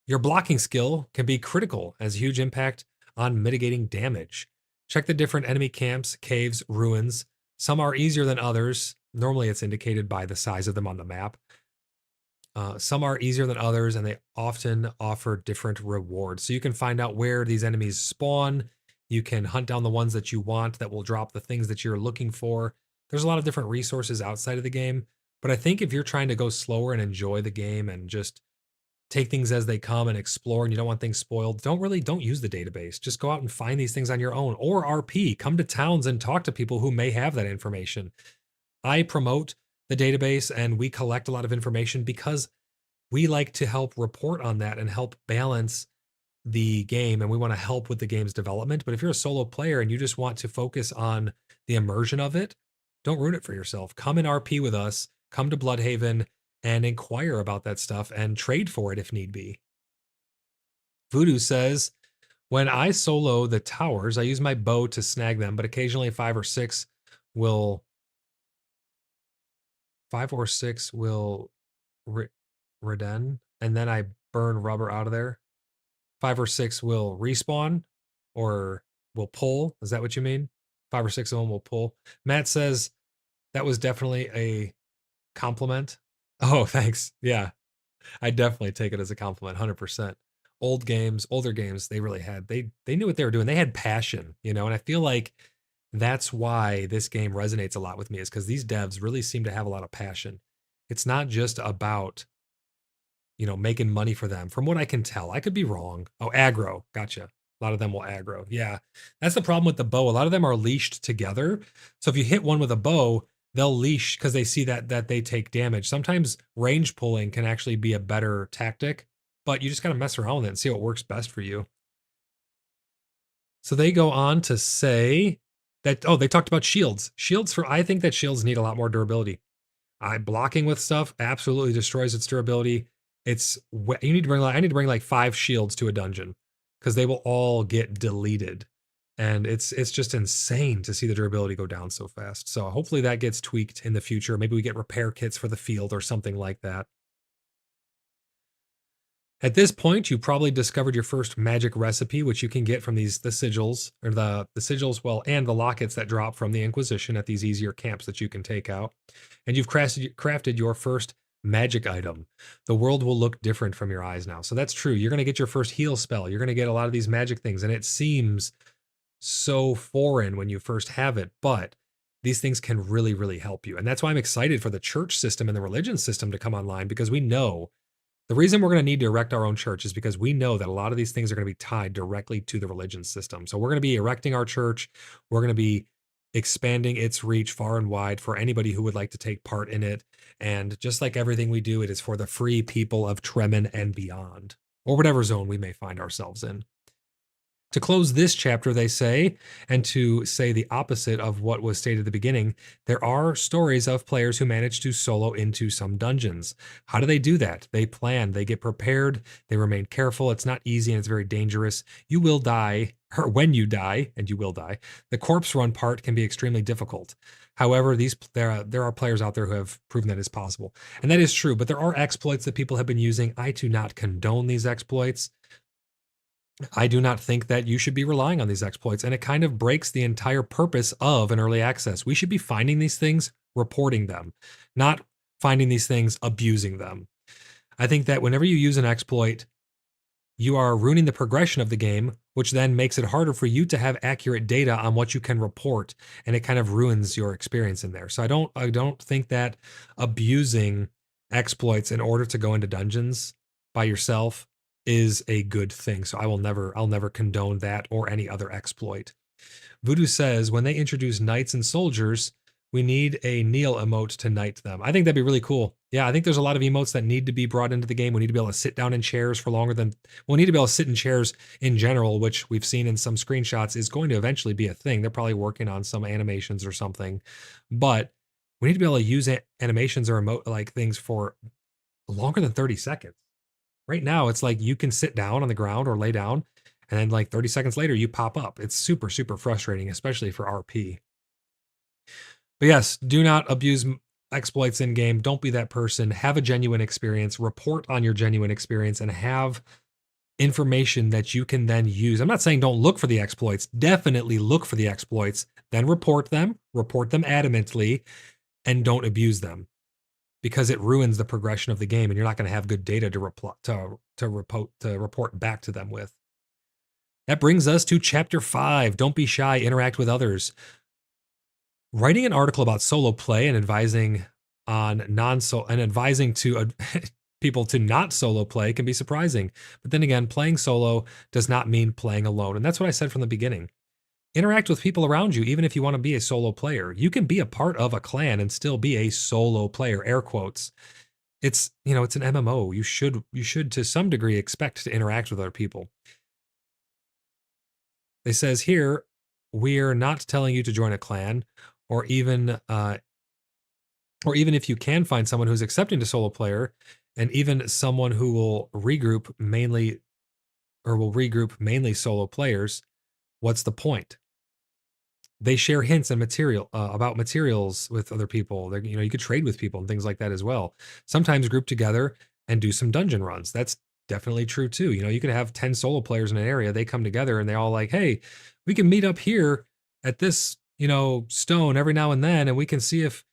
blocking skill can be critical, has a huge impact on mitigating damage. Check the different enemy camps, caves, ruins. Some are easier than others. Normally it's indicated by the size of them on the map. Some are easier than others, and they often offer different rewards. So you can find out where these enemies spawn. You can hunt down the ones that you want that will drop the things that you're looking for. There's a lot of different resources outside of the game. But I think if you're trying to go slower and enjoy the game and just take things as they come and explore, and you don't want things spoiled, don't use the database. Just go out and find these things on your own, or RP. Come to towns and talk to people who may have that information. I promote the database and we collect a lot of information because we like to help report on that and help balance the game, and we want to help with the game's development. But if you're a solo player and you just want to focus on the immersion of it, don't ruin it for yourself. Come and RP with us, come to Bloodhaven and inquire about that stuff and trade for it if need be. Voodoo says, when I solo the towers, I use my bow to snag them, but occasionally 5 or 6 will redden, and then I burn rubber out of there. 5 or 6 will respawn or will pull. Is that what you mean? 5 or 6 of them will pull. Matt says that was definitely a compliment. Oh, thanks. Yeah, I definitely take it as a compliment, 100%. Older games, they really had, they knew what they were doing. They had passion, and I feel like that's why this game resonates a lot with me, is because these devs really seem to have a lot of passion. It's not just about, making money for them. From what I can tell, I could be wrong. Oh, aggro. Gotcha. A lot of them will aggro. Yeah. That's the problem with the bow. A lot of them are leashed together. So if you hit one with a bow, they'll leash because they see that they take damage. Sometimes range pulling can actually be a better tactic, but you just got to mess around with it and see what works best for you. So they go on to say that, they talked about shields. I think that shields need a lot more durability. Blocking with stuff absolutely destroys its durability. I need to bring like 5 shields to a dungeon because they will all get deleted. And it's just insane to see the durability go down so fast. So hopefully that gets tweaked in the future. Maybe we get repair kits for the field or something like that. At this point, you probably discovered your first magic recipe, which you can get from the sigils, or the sigils, and the lockets that drop from the Inquisition at these easier camps that you can take out. And you've crafted your first magic item. The world will look different from your eyes now. So that's true. You're going to get your first heal spell. You're going to get a lot of these magic things, and it seems so foreign when you first have it, but these things can really, really help you. And that's why I'm excited for the church system and the religion system to come online, because we know the reason we're going to need to erect our own church is because we know that a lot of these things are going to be tied directly to the religion system. So we're going to be erecting our church. We're going to be expanding its reach far and wide for anybody who would like to take part in it. And just like everything we do, it is for the free people of Tremen and beyond, or whatever zone we may find ourselves in. To close this chapter, they say, and to say the opposite of what was stated at the beginning, there are stories of players who manage to solo into some dungeons. How do they do that? They plan, they get prepared, they remain careful. It's not easy and it's very dangerous. You will die, or when you die, and you will die, the corpse run part can be extremely difficult. However, there are players out there who have proven that it's possible. And that is true, but there are exploits that people have been using. I do not condone these exploits. I do not think that you should be relying on these exploits, and it kind of breaks the entire purpose of an early access. We should be finding these things, reporting them, not finding these things, abusing them. I think that whenever you use an exploit, you are ruining the progression of the game, which then makes it harder for you to have accurate data on what you can report, and it kind of ruins your experience in there. So I don't think that abusing exploits in order to go into dungeons by yourself is a good thing. So I'll never condone that or any other exploit. Voodoo says, when they introduce knights and soldiers, we need a kneel emote to knight them. I think that'd be really cool. Yeah, I think there's a lot of emotes that need to be brought into the game. We need to be able to sit down in chairs for longer than, we need to be able to sit in chairs in general, which we've seen in some screenshots is going to eventually be a thing. They're probably working on some animations or something, but we need to be able to use animations or emote like things for longer than 30 seconds. Right now, it's like you can sit down on the ground or lay down, and then like 30 seconds later, you pop up. It's super, super frustrating, especially for RP. But yes, do not abuse exploits in game. Don't be that person. Have a genuine experience. Report on your genuine experience and have information that you can then use. I'm not saying don't look for the exploits. Definitely look for the exploits, then report them adamantly, and don't abuse them, because it ruins the progression of the game and you're not going to have good data to report back to them with. That brings us to chapter 5. Don't be shy, interact with others. Writing an article about solo play and advising to people to not solo play can be surprising. But then again, playing solo does not mean playing alone. And that's what I said from the beginning. Interact with people around you, even if you want to be a solo player. You can be a part of a clan and still be a solo player, air quotes. It's an MMO. You should to some degree expect to interact with other people. It says here, we're not telling you to join a clan, or even if you can find someone who's accepting to solo player, and even someone who will regroup mainly solo players, what's the point? They share hints and material about materials with other people. You could trade with people and things like that as well. Sometimes group together and do some dungeon runs. That's definitely true too. You could have 10 solo players in an area. They come together and they all like, hey, we can meet up here at this, stone every now and then, and we can see if,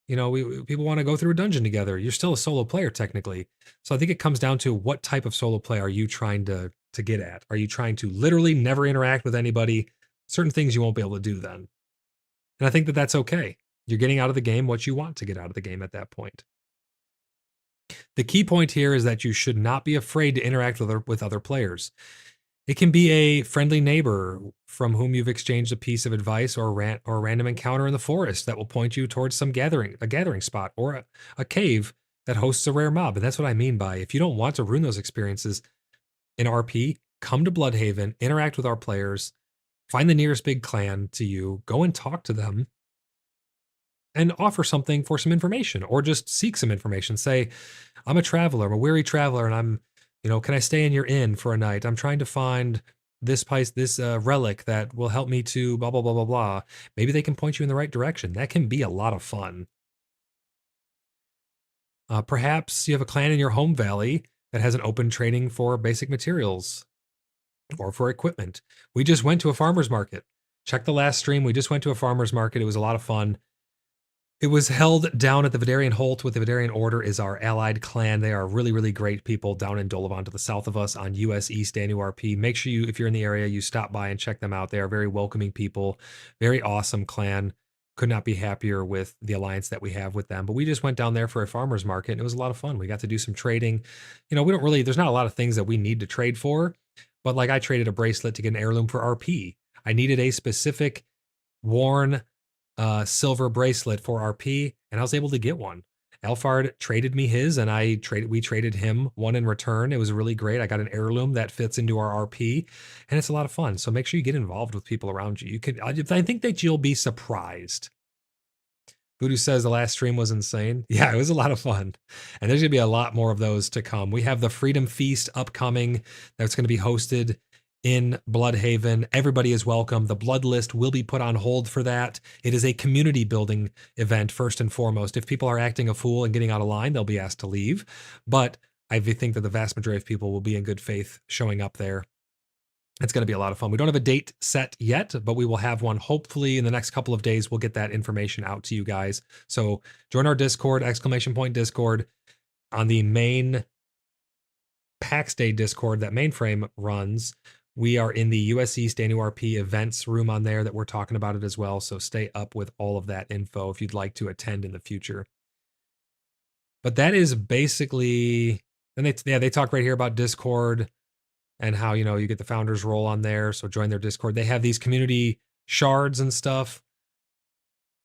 people want to go through a dungeon together. You're still a solo player technically. So I think it comes down to what type of solo play are you trying to get at? Are you trying to literally never interact with anybody? Certain things you won't be able to do then. And I think that that's okay. You're getting out of the game what you want to get out of the game at that point. The key point here is that you should not be afraid to interact with other players. It can be a friendly neighbor from whom you've exchanged a piece of advice, or a random encounter in the forest that will point you towards a gathering spot, or a cave that hosts a rare mob. And that's what I mean by, if you don't want to ruin those experiences in RP, come to Bloodhaven, interact with our players, find the nearest big clan to you, go and talk to them, and offer something for some information, or just seek some information. Say, I'm a traveler, I'm a weary traveler, and can I stay in your inn for a night? I'm trying to find this relic that will help me to blah, blah, blah, blah, blah. Maybe they can point you in the right direction. That can be a lot of fun. Perhaps you have a clan in your home valley that has an open trading for basic materials or for equipment. We just went to a farmer's market. Check the last stream. We just went to a farmer's market. It was a lot of fun. It was held down at the Vidarian Holt with the Vidarian Order is our allied clan. They are really, really great people down in Dolavan to the south of us on US East ANURP. Make sure if you're in the area, you stop by and check them out. They are very welcoming people, very awesome clan. Could not be happier with the alliance that we have with them. But we just went down there for a farmer's market and it was a lot of fun. We got to do some trading. There's not a lot of things that we need to trade for, but like I traded a bracelet to get an heirloom for RP. I needed a specific worn silver bracelet for RP, and I was able to get one. Alfard traded me his, and we traded him one in return. It was really great. I got an heirloom that fits into our RP, and it's a lot of fun. So make sure you get involved with people around you. I think that you'll be surprised. Voodoo says the last stream was insane. Yeah, it was a lot of fun. And there's going to be a lot more of those to come. We have the Freedom Feast upcoming that's going to be hosted in Bloodhaven. Everybody is welcome. The Blood List will be put on hold for that. It is a community building event, first and foremost. If people are acting a fool and getting out of line, they'll be asked to leave. But I think that the vast majority of people will be in good faith showing up there. It's going to be a lot of fun. We don't have a date set yet, but we will have one hopefully in the next couple of days. We'll get that information out to you guys. So join our Discord, !Discord, on the main PAX Day Discord that Mainframe runs. We are in the US East ANURP events room on there that we're talking about it as well. So stay up with all of that info if you'd like to attend in the future. But that is basically, and they talk right here about Discord and how, you get the founders role on there. So join their Discord. They have these community shards and stuff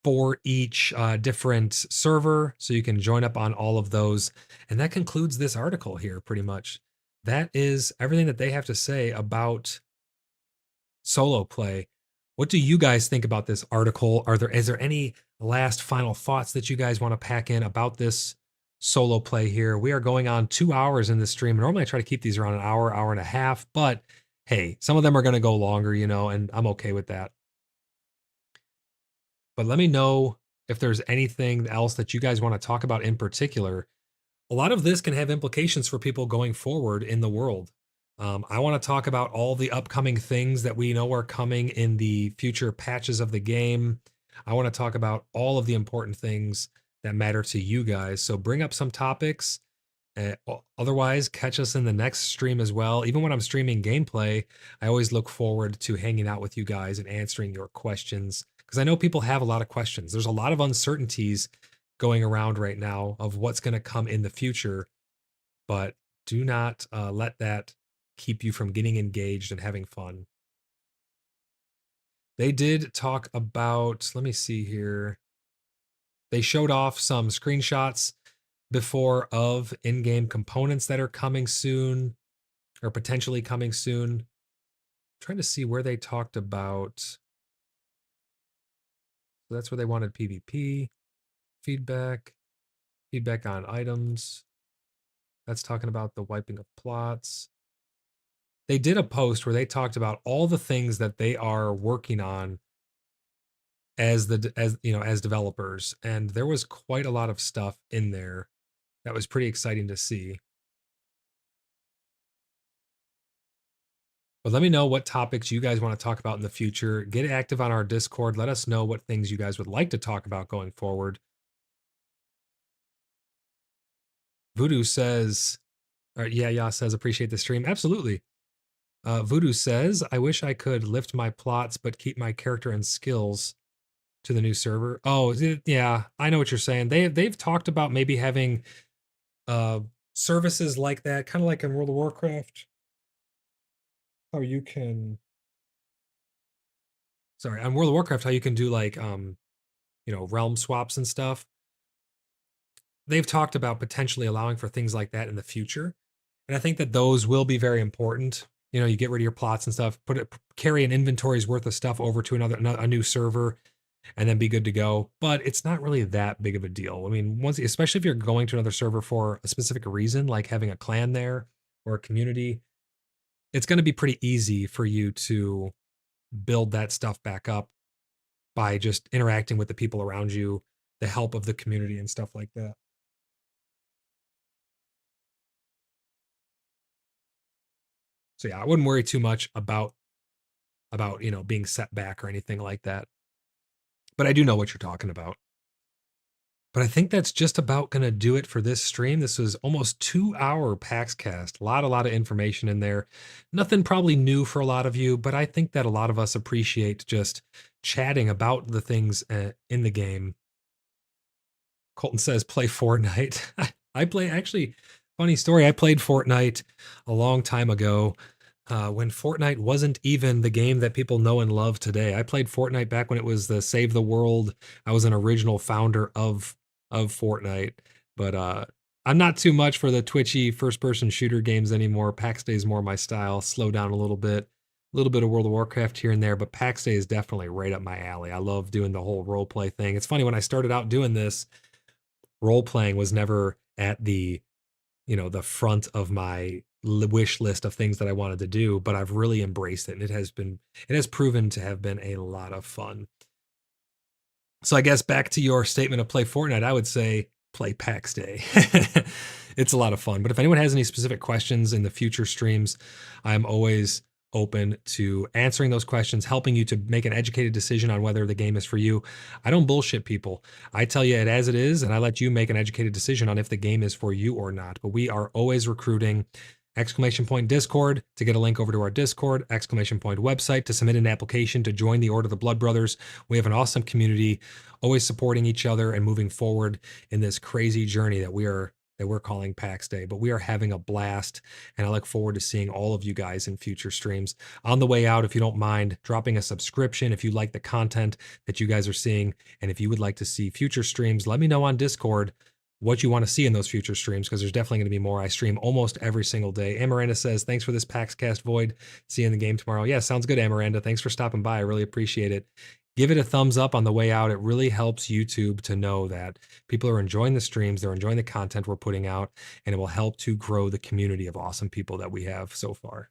for each different server. So you can join up on all of those. And that concludes this article here pretty much. That is everything that they have to say about solo play. What do you guys think about this article? Is there any last final thoughts that you guys want to pack in about this solo play here? We are going on 2 hours in this stream. Normally I try to keep these around an hour, hour and a half, but hey, some of them are going to go longer, and I'm okay with that. But let me know if there's anything else that you guys want to talk about in particular. A lot of this can have implications for people going forward in the world. I want to talk about all the upcoming things that we know are coming in the future patches of the game. I want to talk about all of the important things that matter to you guys. So bring up some topics. Otherwise, catch us in the next stream as well. Even when I'm streaming gameplay, I always look forward to hanging out with you guys and answering your questions, because I know people have a lot of questions. There's a lot of uncertainties going around right now of what's going to come in the future, but do not let that keep you from getting engaged and having fun. They did talk about, let me see here. They showed off some screenshots before of in-game components that are coming soon or potentially coming soon. I'm trying to see where they talked about. So that's where they wanted PvP, feedback on items. That's talking about the wiping of plots. They did a post where they talked about all the things that they are working on as developers, and there was quite a lot of stuff in there that was pretty exciting to see. But let me know what topics you guys want to talk about in the future. Get active on our Discord. Let us know what things you guys would like to talk about going forward. Voodoo says, yeah, says, appreciate the stream. Absolutely. Voodoo says, I wish I could lift my plots, but keep my character and skills to the new server. Oh, yeah, I know what you're saying. They've talked about maybe having services like that, kind of like in World of Warcraft. How you can, on World of Warcraft, how you can do like, realm swaps and stuff. They've talked about potentially allowing for things like that in the future. And I think that those will be very important. You get rid of your plots and stuff, carry an inventory's worth of stuff over to a new server, and then be good to go. But it's not really that big of a deal. I mean, especially if you're going to another server for a specific reason, like having a clan there or a community, it's going to be pretty easy for you to build that stuff back up by just interacting with the people around you, the help of the community and stuff like that. So yeah, I wouldn't worry too much about being set back or anything like that. But I do know what you're talking about. But I think that's just about going to do it for this stream. This was almost 2-hour PaxCast. A lot of information in there. Nothing probably new for a lot of you, but I think that a lot of us appreciate just chatting about the things in the game. Colton says, play Fortnite. Funny story, I played Fortnite a long time ago. When Fortnite wasn't even the game that people know and love today. I played Fortnite back when it was the Save the World. I was an original founder of Fortnite. But I'm not too much for the twitchy first-person shooter games anymore. PAX Day is more my style. Slow down a little bit of World of Warcraft here and there, but PAX Day is definitely right up my alley. I love doing the whole role play thing. It's funny, when I started out doing this, role playing was never at the, the front of my wish list of things that I wanted to do, but I've really embraced it, and it has proven to have been a lot of fun. So I guess back to your statement of play Fortnite, I would say play PAX Day. It's a lot of fun. But if anyone has any specific questions in the future streams, I'm always open to answering those questions, helping you to make an educated decision on whether the game is for you. I don't bullshit people. I tell you it as it is, and I let you make an educated decision on if the game is for you or not. But we are always recruiting. !Discord to get a link over to our Discord, ! Website to submit an application to join the Order of the Blood Brothers. We have an awesome community, always supporting each other and moving forward in this crazy journey that we're calling PAX Day. But we are having a blast, and I look forward to seeing all of you guys in future streams. On the way out, if you don't mind dropping a subscription, if you like the content that you guys are seeing, and if you would like to see future streams, let me know on Discord what you want to see in those future streams, because there's definitely going to be more. I stream almost every single day. Amaranda says, thanks for this PaxCast Void. See you in the game tomorrow. Yeah, sounds good, Amaranda. Thanks for stopping by. I really appreciate it. Give it a thumbs up on the way out. It really helps YouTube to know that people are enjoying the streams, they're enjoying the content we're putting out, and it will help to grow the community of awesome people that we have so far.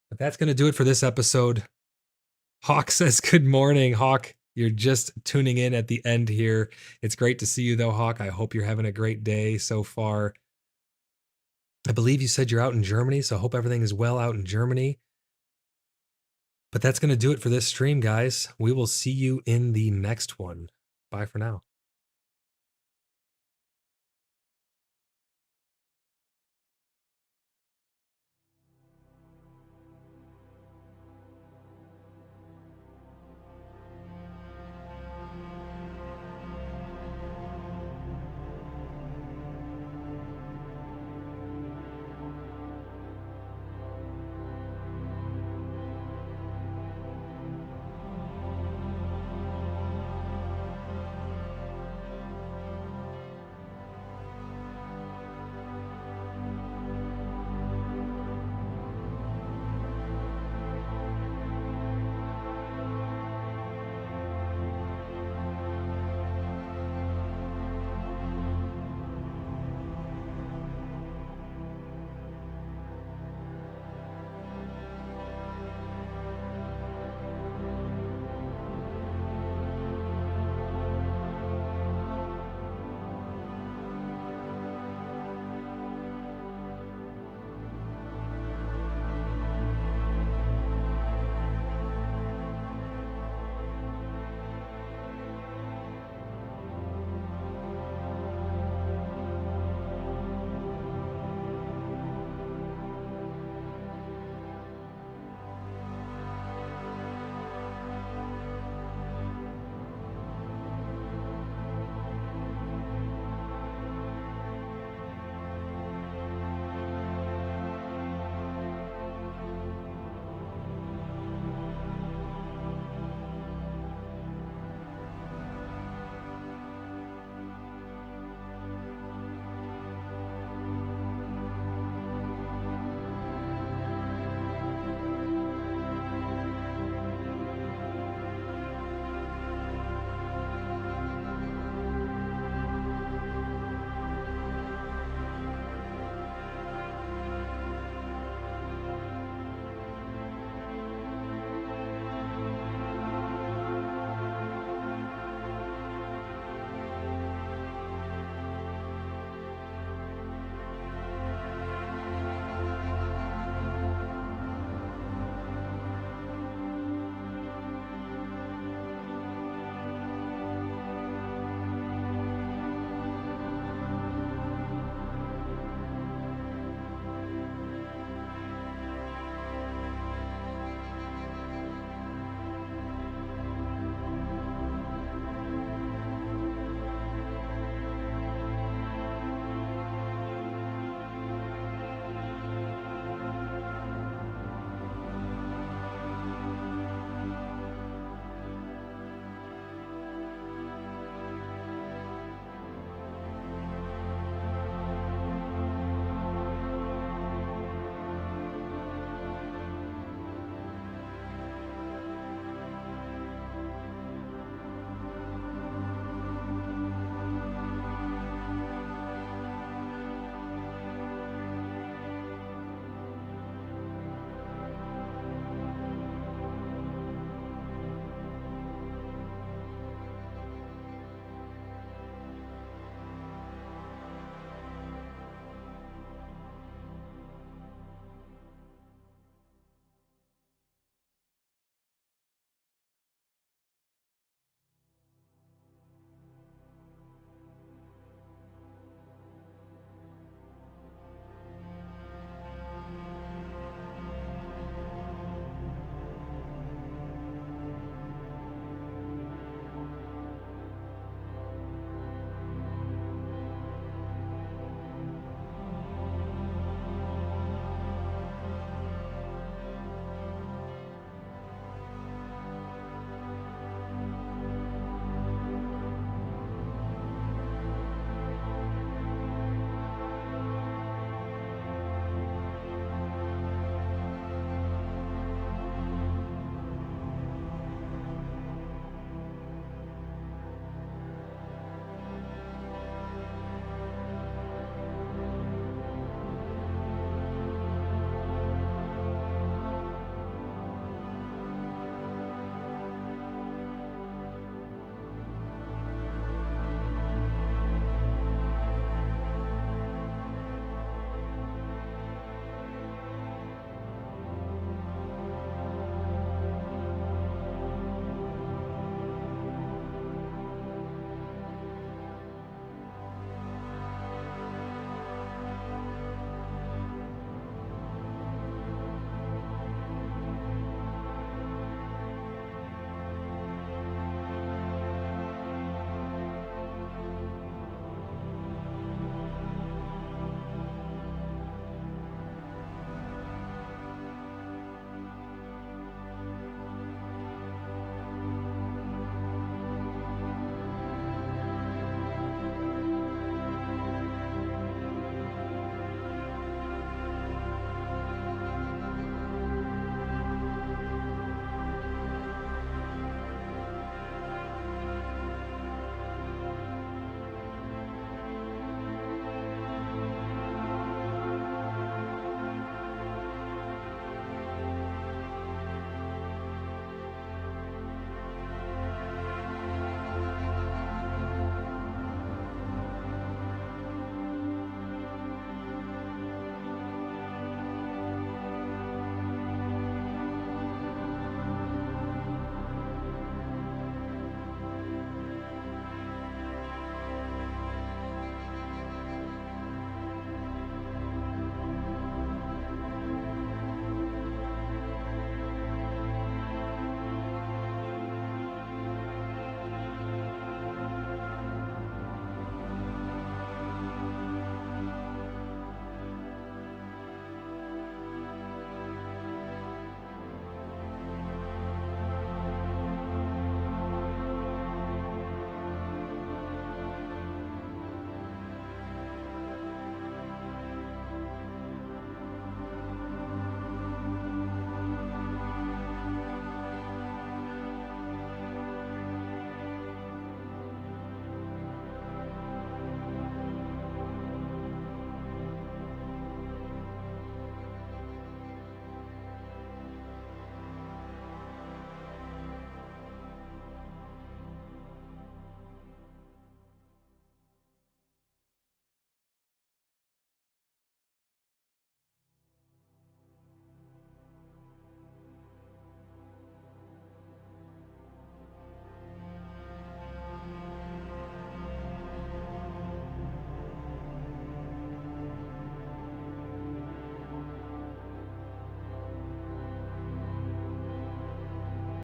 But that's going to do it for this episode. Hawk says, good morning. Hawk, you're just tuning in at the end here. It's great to see you, though, Hawk. I hope you're having a great day so far. I believe you said you're out in Germany, so I hope everything is well out in Germany. But that's going to do it for this stream, guys. We will see you in the next one. Bye for now.